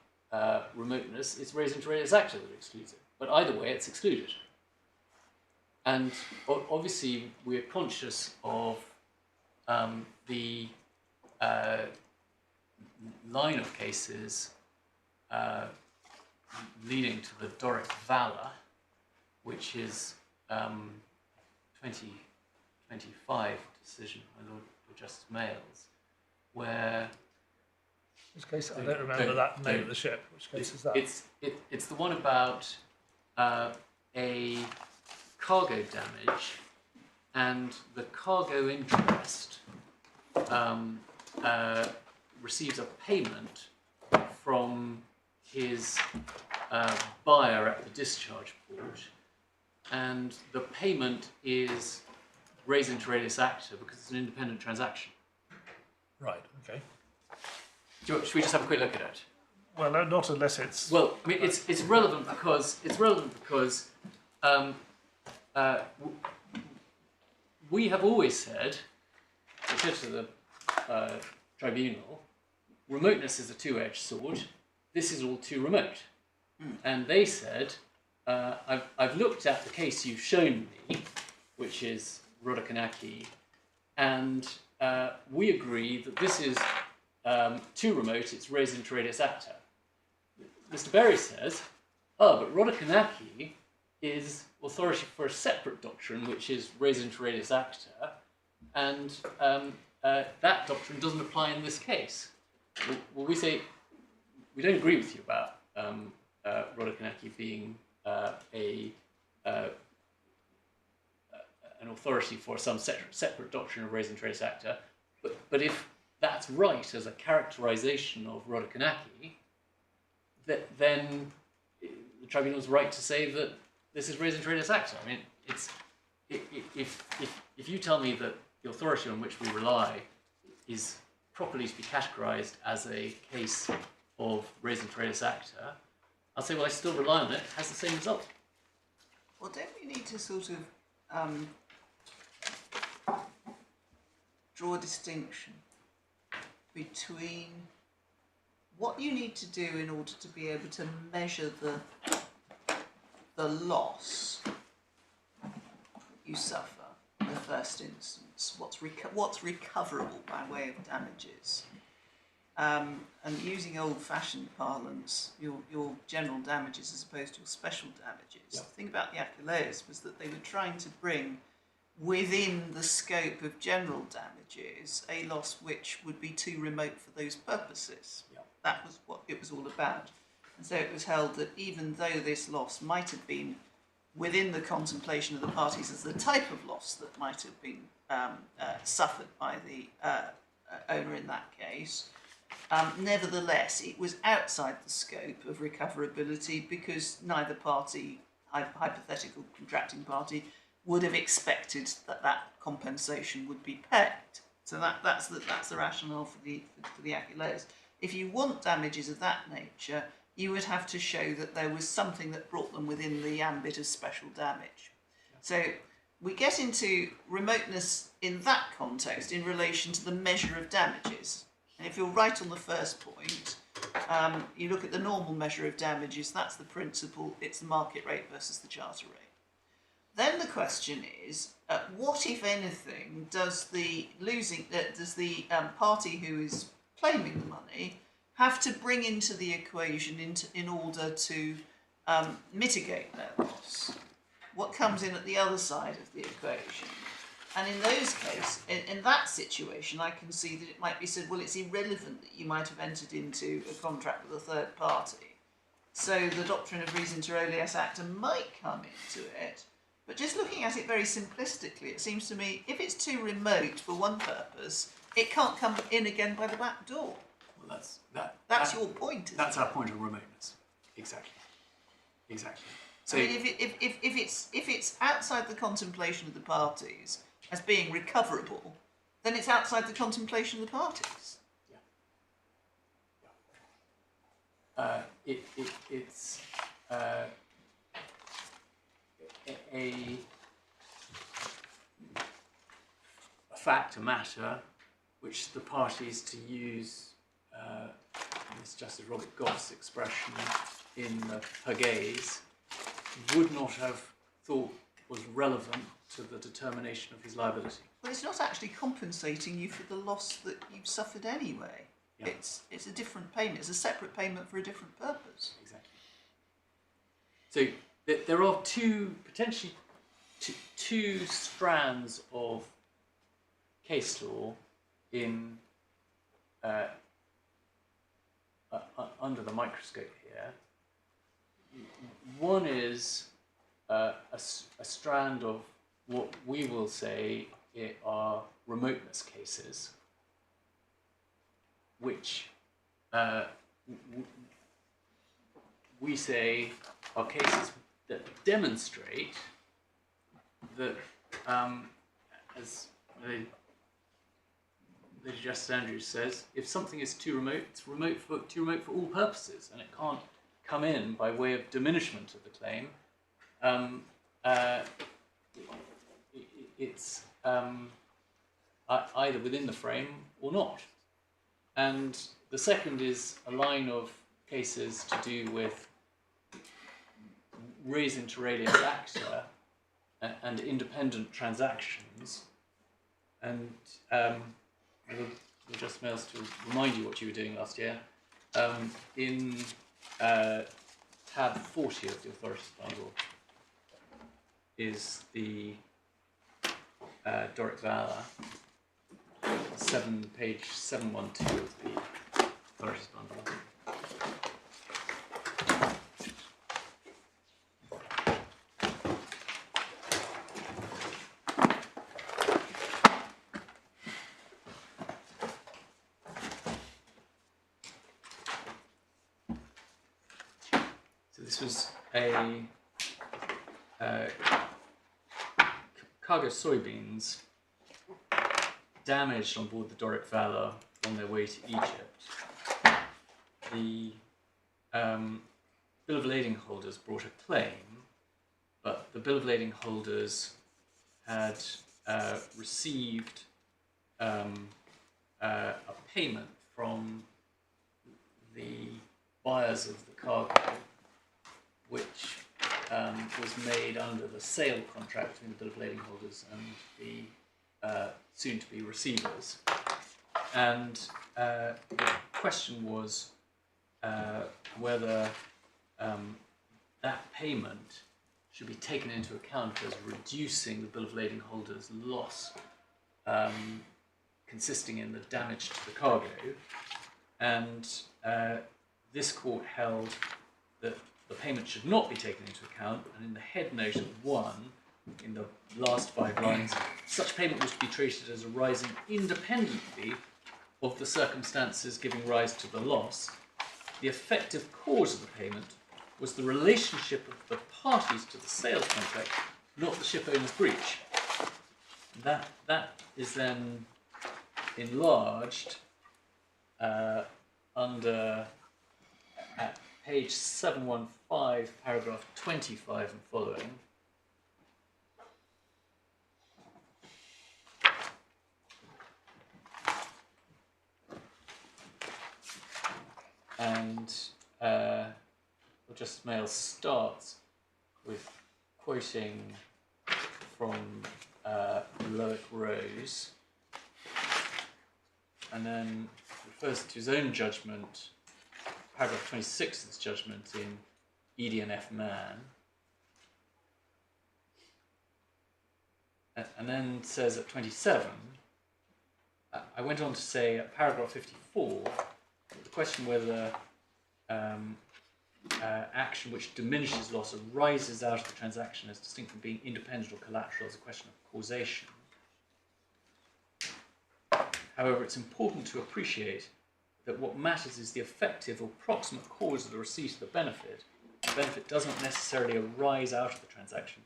remoteness, it's res inter aedes acta that excludes it. But either way, it's excluded. And obviously, we're conscious of the line of cases leading to the Doric Valor, which is 2025 decision by Lord Justice Mayles, where Which case? I don't remember that name of the ship. Which case is that? it's the one about a cargo damage, and the cargo interest receives a payment from his buyer at the discharge port, and the payment is res inter aedes acta because it's an independent transaction. Right. Okay. Should we just have a quick look at it? Well, no, not unless it's. Well, I mean, it's relevant because we have always said, to the tribunal, remoteness is a two-edged sword. This is all too remote, and they said, I've looked at the case you've shown me, which is Rodokanaki, and we agree that this is too remote. It's res inter aedes acta. Mr. Berry says, but Rodokanaki is authority for a separate doctrine, which is res inter aedes acta, and that doctrine doesn't apply in this case. Well, we say we don't agree with you about Rodokanaki being an authority for some separate doctrine of res inter aedes acta, but if that's right as a characterization of Rodokanaki, then the tribunal's right to say that this is res inter aedes acta. I mean, if you tell me that the authority on which we rely is properly to be categorized as a case of res inter aedes acta, I'll say, well, I still rely on it. It has the same result. well, don't we need to sort of draw a distinction between what you need to do in order to be able to measure the loss you suffer in the first instance, what's recoverable by way of damages, and using old-fashioned parlance, your general damages as opposed to your special damages. Yeah. The thing about the Agios was that they were trying to bring within the scope of general damages a loss which would be too remote for those purposes. Yeah. That was what it was all about. And so it was held that even though this loss might have been within the contemplation of the parties as the type of loss that might have been suffered by the owner in that case, nevertheless it was outside the scope of recoverability because neither party, hypothetical contracting party, would have expected that that compensation would be paid. So that's the rationale for the Agios. If you want damages of that nature, you would have to show that there was something that brought them within the ambit of special damage. So we get into remoteness in that context in relation to the measure of damages. And if you're right on the first point, you look at the normal measure of damages, that's the principle, it's the market rate versus the charter rate. Then the question is, what, if anything, does the party who is claiming the money have to bring into the equation in order to mitigate their loss? What comes in at the other side of the equation? And in those cases, in that situation, I can see that it might be said, well, it's irrelevant that you might have entered into a contract with a third party. So the doctrine of res inter alias acta might come into it. But just looking at it very simplistically, it seems to me, if it's too remote for one purpose, it can't come in again by the back door. Well, That's your point, isn't that's it? our point of remoteness. Exactly. Exactly. So, I mean, if it's outside the contemplation of the parties as being recoverable, then it's outside the contemplation of the parties. It's a fact, a matter, which the parties, to use Miss Justice Robert Goff's expression in the Hapag-Lloyd, would not have thought was relevant to the determination of his liability. But it's not actually compensating you for the loss that you've suffered anyway. Yeah. It's a different payment. It's a separate payment for a different purpose. Exactly. So there are potentially two strands of case law in under the microscope here. One is a strand of what we will say are remoteness cases, which we say are cases that demonstrate that, as Lady Justice Andrews says, if something is too remote, it's too remote for all purposes, and it can't come in by way of diminishment of the claim. It's either within the frame or not. And the second is a line of cases to do with res inter alias acta and independent transactions. And we'll just mails to remind you what you were doing last year. In tab 40 of the authorities bundle is the Doric Valor, page 712 of the authorities bundle. This was a cargo of soybeans damaged on board the Doric Valor on their way to Egypt. The bill of lading holders brought a claim, but the bill of lading holders had received a payment from the buyers of the cargo, which was made under the sale contract between the bill of lading holders and the soon-to-be receivers. And the question was whether that payment should be taken into account as reducing the bill of lading holders' loss, consisting in the damage to the cargo. And this court held that the payment should not be taken into account, and in the head note of 1, in the last 5 lines, such payment was to be treated as arising independently of the circumstances giving rise to the loss. The effective cause of the payment was the relationship of the parties to the sales contract not the ship owner's breach. That is then enlarged under at page 715, paragraph 25 and following. And Justice Mail starts with quoting from Loic Rose, and then refers to his own judgment, paragraph 26 of his judgment in ED&F Man, and then says at 27, I went on to say at paragraph 54, the question whether action which diminishes loss arises out of the transaction as distinct from being independent or collateral is a question of causation. However, it's important to appreciate that what matters is the effective or proximate cause of the receipt of the benefit. The benefit doesn't necessarily arise out of the transaction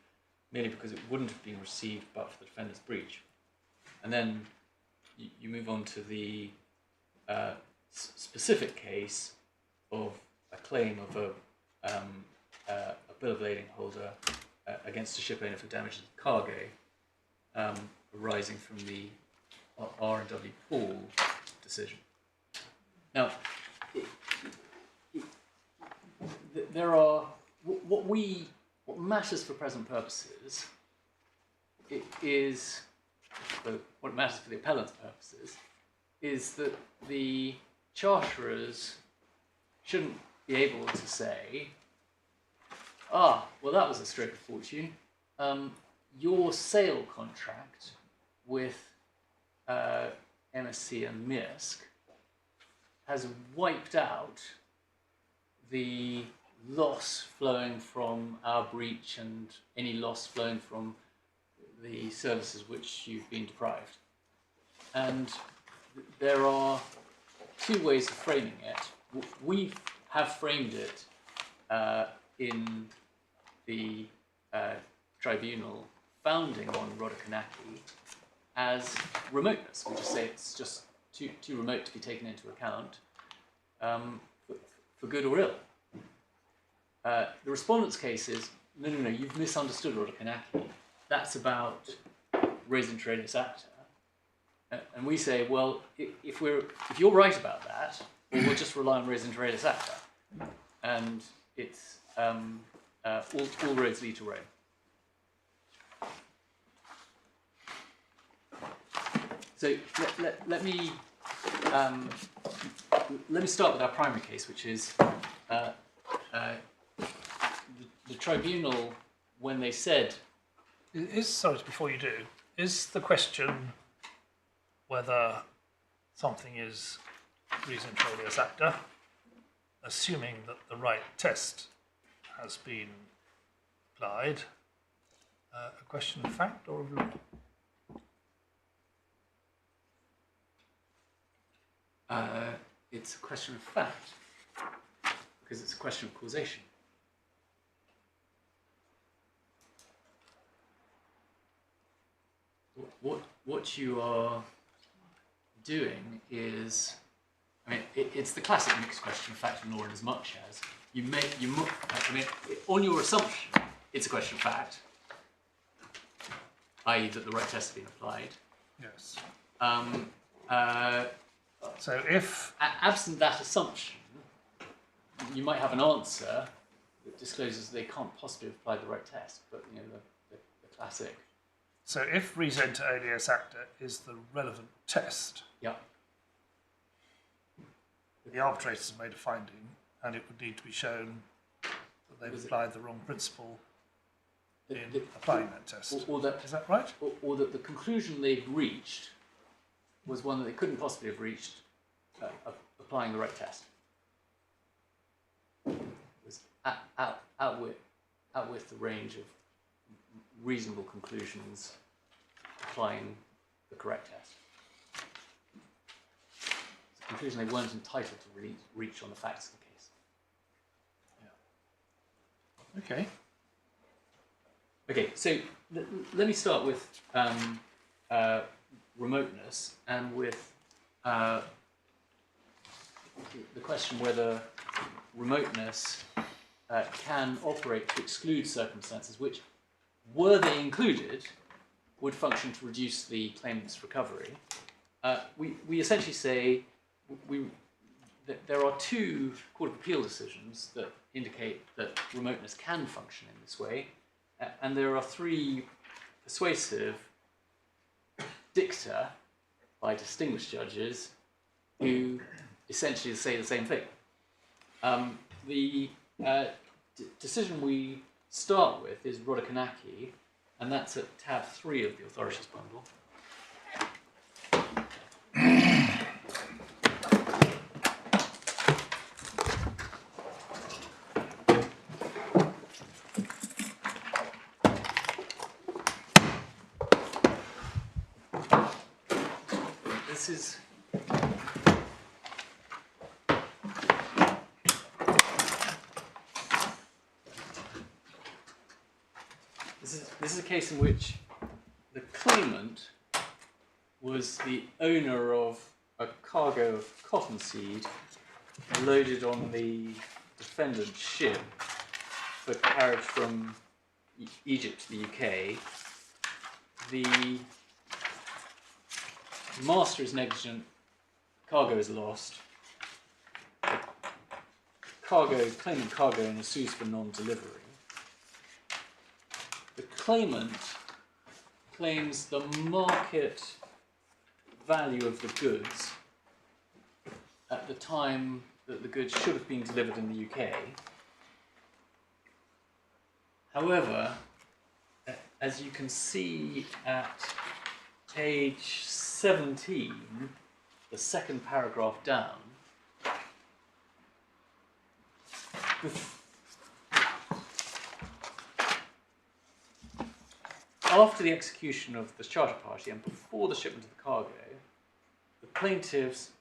merely because it wouldn't have been received but for the defendant's breach. And then you move on to the specific case of a claim of a bill of lading holder against a ship owner for damages of cargo arising from the R&W Paul decision. Now, there are what matters for present purposes. What matters for the appellant's purposes is that the charterers shouldn't be able to say, well, that was a stroke of fortune. Your sale contract with MSC and Maersk has wiped out the loss flowing from our breach and any loss flowing from the services which you've been deprived. And there are two ways of framing it. We have framed it in the tribunal founding on Rodokanaki as remoteness. We just say it's just too remote to be taken into account for good or ill. The respondent's case is, no, you've misunderstood Rodokanaki. That's about res intralis acta. And we say, well, if you're right about that, well, we'll just rely on res intralis acta. And it's all roads lead to Rome. So let me start with our primary case, which is the tribunal, when they said... Sorry, before you do, is the question whether something is res intralis acta, assuming that the right test has been applied, a question of fact or of law? It's a question of fact, because it's a question of causation. What you are doing is, it's the classic mixed question of fact and law, in as much as on your assumption, it's a question of fact, i.e. that the right test has been applied. Yes. So if... absent that assumption, you might have an answer that discloses they can't possibly have applied the right test, but the classic... So if res intralis acta is the relevant test, yeah, the arbitrators have made a finding, and it would need to be shown that they've applied the wrong principle in applying that test. Is that right? Or that the conclusion they've reached was one that they couldn't possibly have reached applying the right test. It was out with the range of reasonable conclusions applying the correct test. It's a conclusion they weren't entitled to reach on the facts of the case. Yeah. Okay. Okay, so let me start with remoteness and with the question whether remoteness can operate to exclude circumstances which, were they included, would function to reduce the claimant's recovery. We essentially say that there are two Court of Appeal decisions that indicate that remoteness can function in this way, and there are three persuasive dicta by distinguished judges who essentially say the same thing. The decision we start with is Rodikanaki, and that's at tab 3 of the authorities bundle. This is a case in which the claimant was the owner of a cargo of cottonseed loaded on the defendant's ship for carriage from Egypt to the UK. The master is negligent, cargo is lost, claimant cargo owner sues for non-delivery. The claimant claims the market value of the goods at the time that the goods should have been delivered in the UK. However, as you can see at page 17, the second paragraph down, after the execution of the charter party and before the shipment of the cargo, the plaintiffs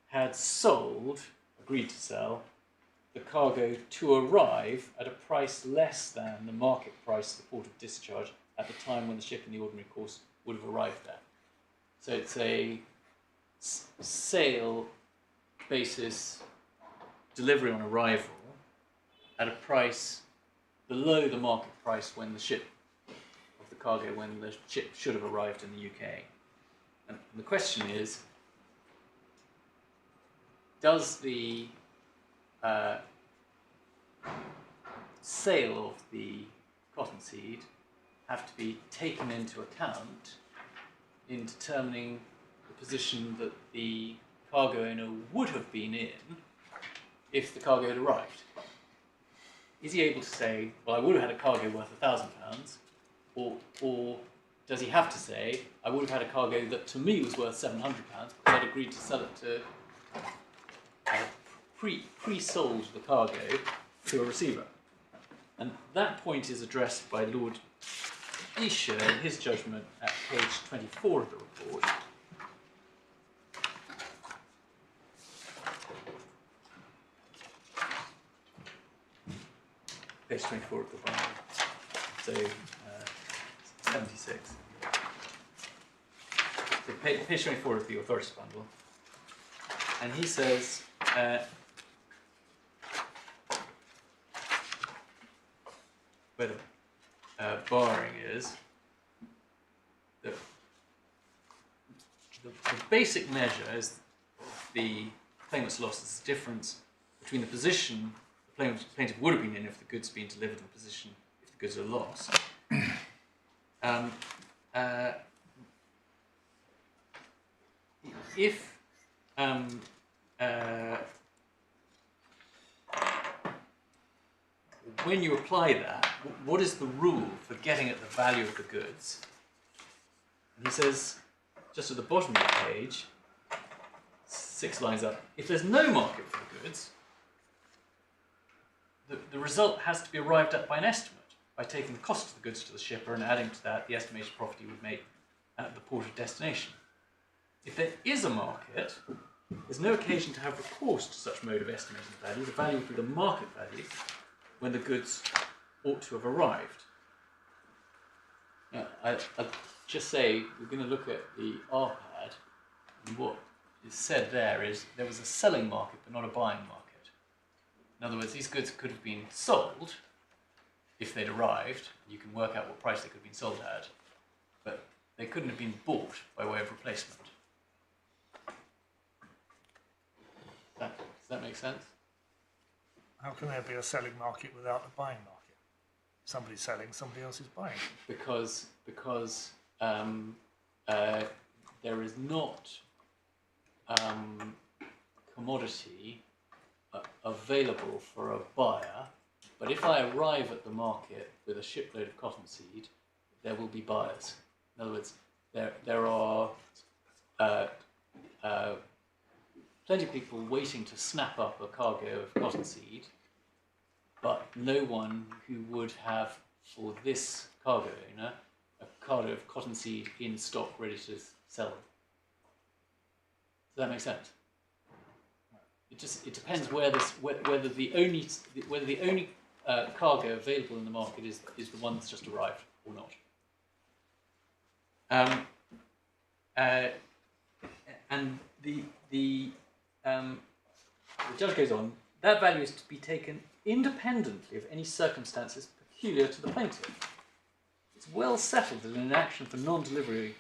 had agreed to sell, the cargo to arrive at a price less than the market price of the port of discharge at the time when the ship in the ordinary course would have arrived at. So it's a sale basis delivery on arrival at a price below the market price when the ship should have arrived in the UK. And the question is, does the sale of the cottonseed have to be taken into account in determining the position that the cargo owner would have been in if the cargo had arrived? Is he able to say, well, I would have had a cargo worth £1,000, or does he have to say, I would have had a cargo that to me was worth £700 because I'd agreed to sell it to pre-sold the cargo to a receiver? And that point is addressed by Lord Isha in his judgment at page 24 of the report. Page 24 of the bundle. So 76. So page 24 of the authorities bundle. And he says, where the barring is, the basic measure is the claimant's loss is the difference between the position the plaintiff would have been in if the goods had been delivered and the position if the goods are lost. When you apply that, what is the rule for getting at the value of the goods? And he says, just at the bottom of the page, 6 lines up, if there's no market for the goods, the result has to be arrived at by an estimate, by taking the cost of the goods to the shipper and adding to that the estimated profit he would make at the port of destination. If there is a market, there's no occasion to have recourse to such mode of estimating the value. The value would be the market value when the goods ought to have arrived. Now, I'd just say we're going to look at the RPAD, and what is said there is there was a selling market but not a buying market. In other words, these goods could have been sold if they'd arrived. You can work out what price they could have been sold at, but they couldn't have been bought by way of replacement. Does that make sense? How can there be a selling market without a buying market? Somebody's selling, somebody else is buying. Because there is not commodity available for a buyer, but if I arrive at the market with a shipload of cottonseed, there will be buyers. In other words, there are plenty of people waiting to snap up a cargo of cottonseed, but no one who would have for this cargo owner a cargo of cottonseed in stock ready to sell. Does that make sense? It depends whether the only cargo available in the market is the one that's just arrived or not. And the judge goes on. That value is to be taken independently of any circumstances peculiar to the plaintiff. It's well settled that in an action for non-delivery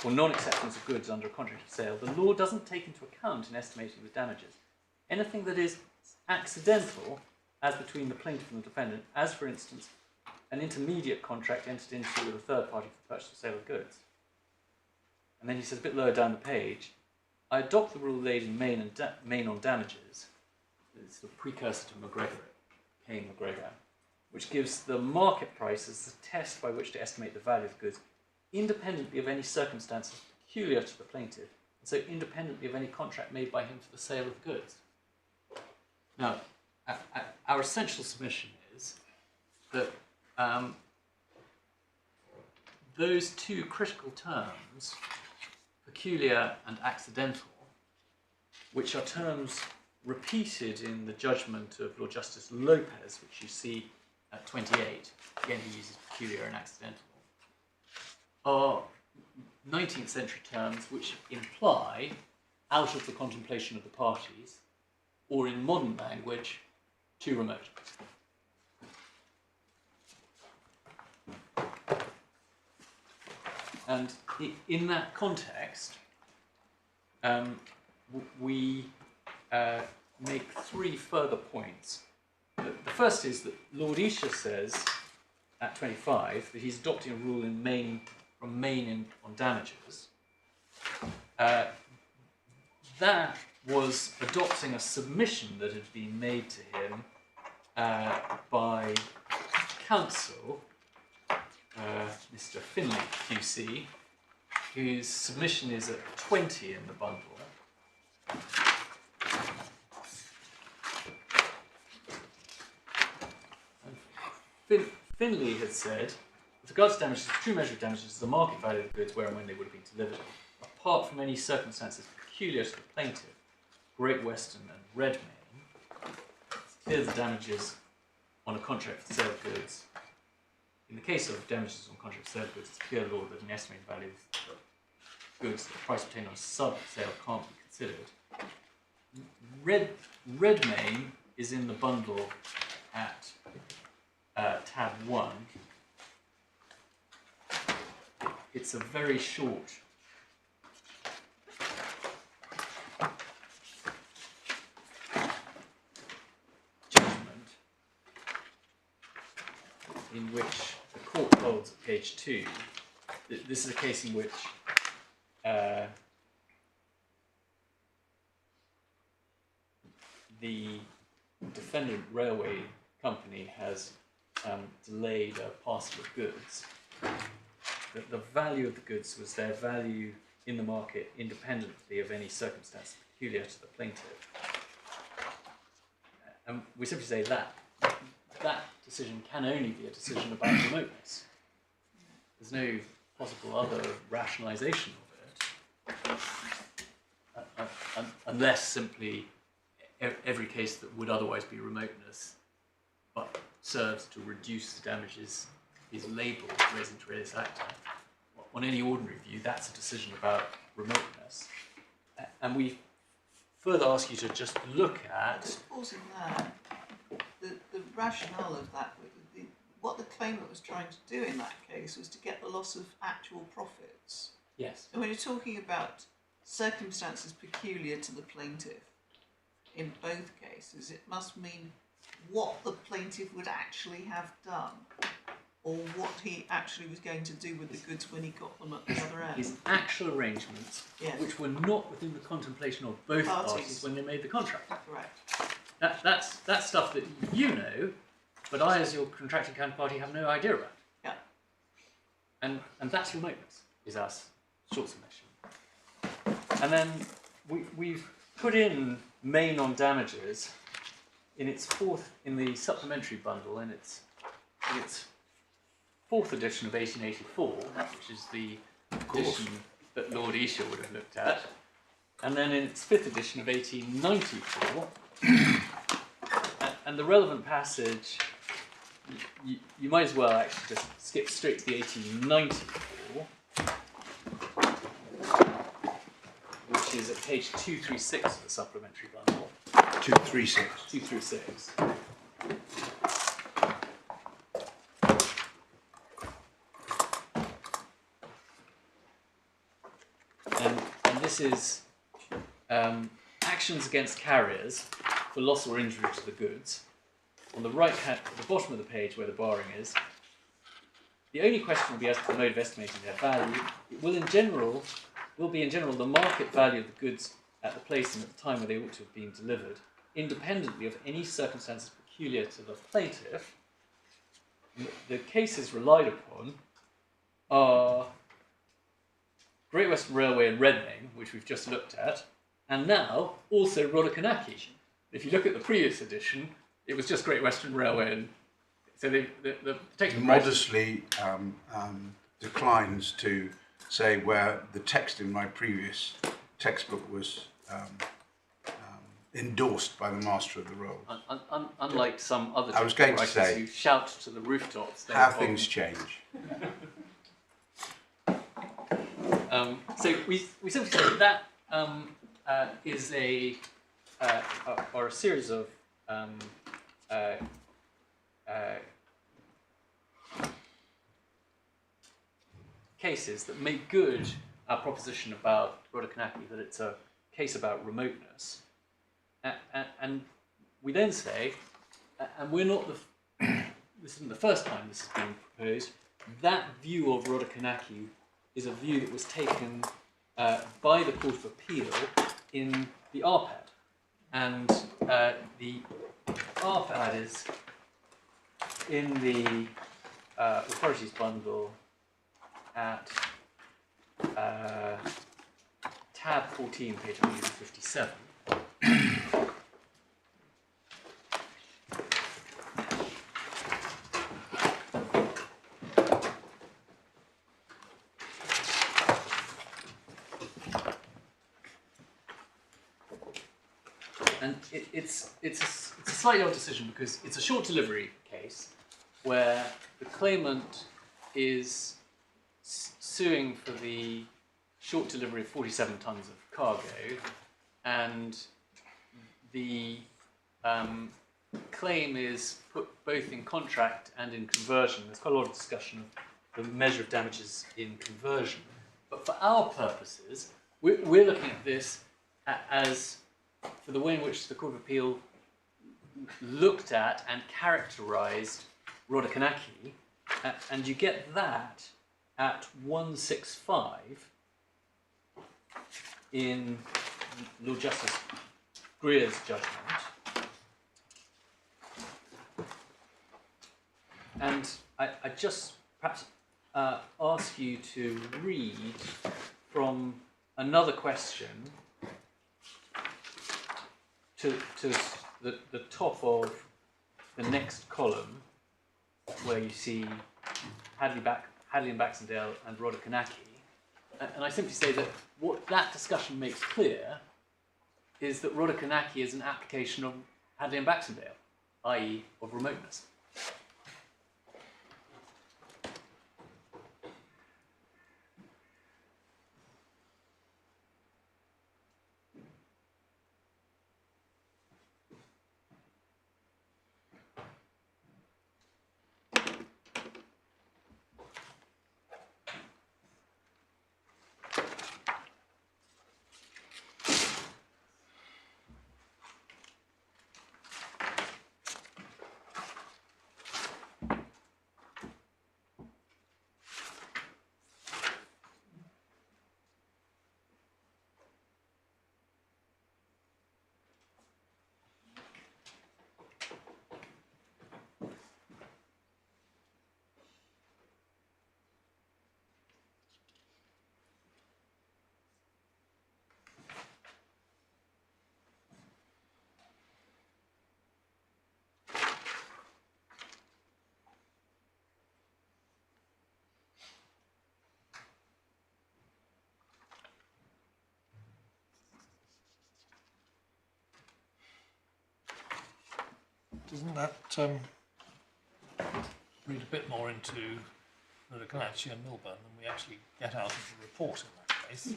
or non-acceptance of goods under a contract of sale, the law doesn't take into account in estimating the damages anything that is accidental, as between the plaintiff and the defendant, as for instance, an intermediate contract entered into with a third party for the purchase or sale of goods. And then he says a bit lower down the page, I adopt the rule laid in Maine on damages. It's the precursor to McGregor, which gives the market price as the test by which to estimate the value of goods, independently of any circumstances peculiar to the plaintiff, and so independently of any contract made by him for the sale of goods. Now, our essential submission is that those two critical terms, peculiar and accidental, which are terms repeated in the judgment of Lord Justice Lopez, which you see at 28, again he uses peculiar and accidental, are 19th century terms which imply, out of the contemplation of the parties, or in modern language, too remote. And in that context, we make three further points. The first is that Lord Isha says at 25 that he's adopting a rule in Maine from Maine on damages. That was adopting a submission that had been made to him by counsel, Mr. Finley, QC, whose submission is at 20 in the bundle. And Finley had said, with regards to damages, the true measure of damages is the market value of the goods where and when they would have been delivered, apart from any circumstances peculiar to the plaintiff, Great Western and Redmayne. It's clear the damages on a contract for sale of goods. In the case of damages on contract for sale of goods, it's clear law that an estimated value of goods, the price obtained on sub-sale can't be considered. Redmayne is in the bundle at tab 1. It's a very short judgment in which the court holds at page 2. This is a case in which the defendant railway company has delayed a parcel of goods. The value of the goods was their value in the market independently of any circumstance peculiar to the plaintiff. And we simply say that decision can only be a decision about remoteness. There's no possible other rationalisation of it, unless simply every case that would otherwise be remoteness but serves to reduce the damages is labelled res inter alis acta, on any ordinary view, that's a decision about remoteness. And we further ask you to just look at... Just pausing there, the rationale of that, what the claimant was trying to do in that case was to get the loss of actual profits. Yes. And when you're talking about circumstances peculiar to the plaintiff, in both cases, it must mean what the plaintiff would actually have done, or what he actually was going to do with the goods when he got them at the other end. His actual arrangements, Yes. which were not within the contemplation of both parties when they made the contract. Correct. That's stuff that you know, but I, as your contracting counterparty, have no idea about. Yeah. And that's remoteness, is our short submission. And then we've put in main on damages in the supplementary bundle in its fourth edition of 1884, which is the edition that Lord Esher would have looked at, and then in its fifth edition of 1894. And the relevant passage, you might as well actually just skip straight to the 1894, which is at page 236 of the supplementary bundle. 236. 236. And this is actions against carriers for loss or injury to the goods. On the right hand, at the bottom of the page where the barring is, the only question will be as to the mode of estimating their value. It will be in general the market value of the goods at the place and at the time where they ought to have been delivered, independently of any circumstances peculiar to the plaintiff. The cases relied upon are Great Western Railway and Redmayne, which we've just looked at, and now also Rodokanaki. If you look at the previous edition, it was just Great Western Railway, and so the text modestly declines to say where the text in my previous textbook was endorsed by the master of the rolls. Unlike some other I was going to writers say, who shout to the rooftops. how things change. So we simply say that is or a series of cases that make good our proposition about Rodokanaki, that it's a case about remoteness. And we then say, and we're not this isn't the first time this has been proposed, that view of Rodokanaki is a view that was taken by the Court of Appeal in the ARPAD. And the ARPAD is in the authorities bundle at tab 14, page 157. And it's a slightly odd decision because it's a short delivery case where the claimant is suing for the short delivery of 47 tons of cargo, and the claim is put both in contract and in conversion. There's quite a lot of discussion of the measure of damages in conversion. But for our purposes, we're looking at this as for the way in which the Court of Appeal looked at and characterised Rodokanaki, and you get that at 165 in Lord Justice Greer's judgment. And I just perhaps ask you to read from another question to the top of the next column, where you see Hadley and Baxendale and Rodokanaki. And I simply say that what that discussion makes clear is that Rodokanaki is an application of Hadley and Baxendale, i.e. of remoteness. doesn't that read a bit more into Noticse and Milburn than we actually get out of the report in that case?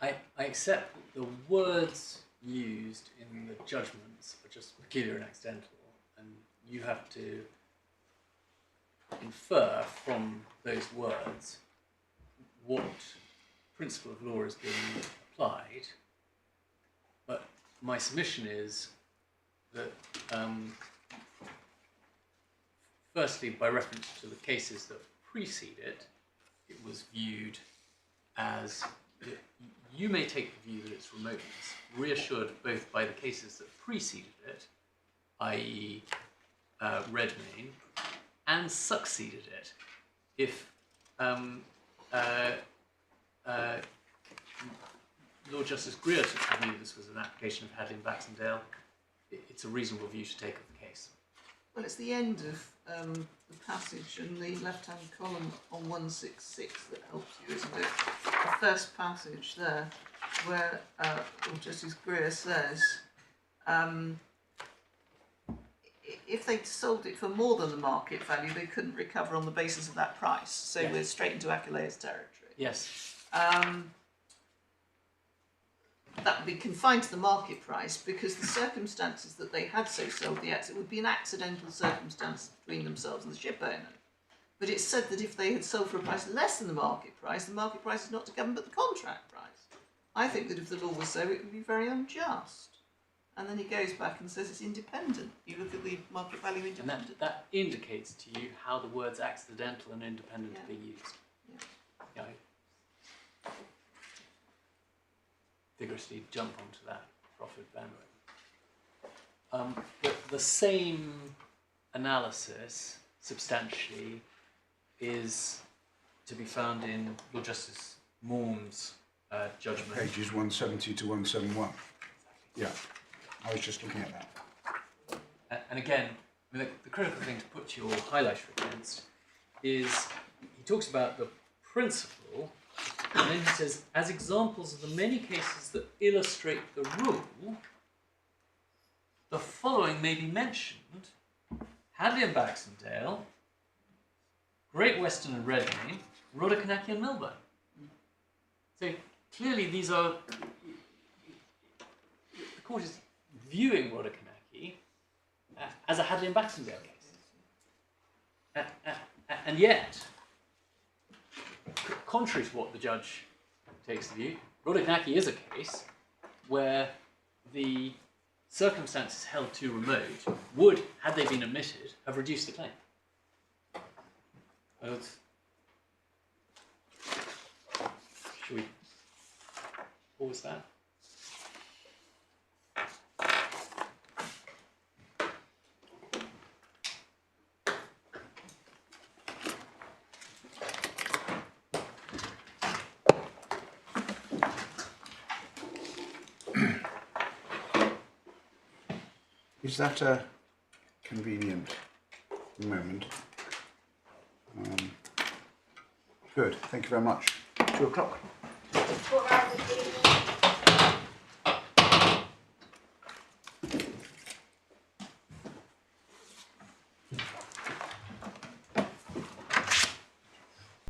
I accept that the words used in the judgments are just peculiar and accidental, and you have to infer from those words what principle of law is being applied. But my submission is that, firstly, by reference to the cases that precede it, it was viewed as, you may take the view that it's remoteness, reassured both by the cases that preceded it, i.e. Redmayne, and succeeded it. If Lord Justice Greer took the view this was an application of Hadley and Baxendale, it's a reasonable view to take of the case. Well, it's the end of the passage in the left-hand column on 166 that helps you, isn't it? The first passage there, where Lord Justice Greer says, if they'd sold it for more than the market value, they couldn't recover on the basis of that price. So Yes. we're straight into Achilles territory. Yes. That would be confined to the market price because the circumstances that they had so sold the asset would be an accidental circumstance between themselves and the ship owner. But it said that if they had sold for a price less than the market price is not to govern but the contract price. I think that if the law was so, it would be very unjust. And then he goes back and says it's independent. You look at the market value independent. And that indicates to you how the words accidental and independent are being used. Yeah. I vigorously jump onto that profit bandwagon. The same analysis, substantially, is to be found in Lord Justice Morm's judgment. Pages 170 to 171. Yeah, I was just looking at that. And again, I mean, the critical thing to put your highlighter against is he talks about the principle, and then he says, as examples of the many cases that illustrate the rule, the following may be mentioned: Hadley and Baxendale, Great Western and Redmayne, Rhodokanaki and Milburn. So clearly these are, the court is viewing Rhodokanaki as a Hadley and Baxendale case. And yet, contrary to what the judge takes the view, Rhodokanaki is a case where the circumstances held too remote would, had they been omitted, have reduced the claim. Should we pause that? Is that a convenient moment? Good, thank you very much. 2 o'clock. Court round is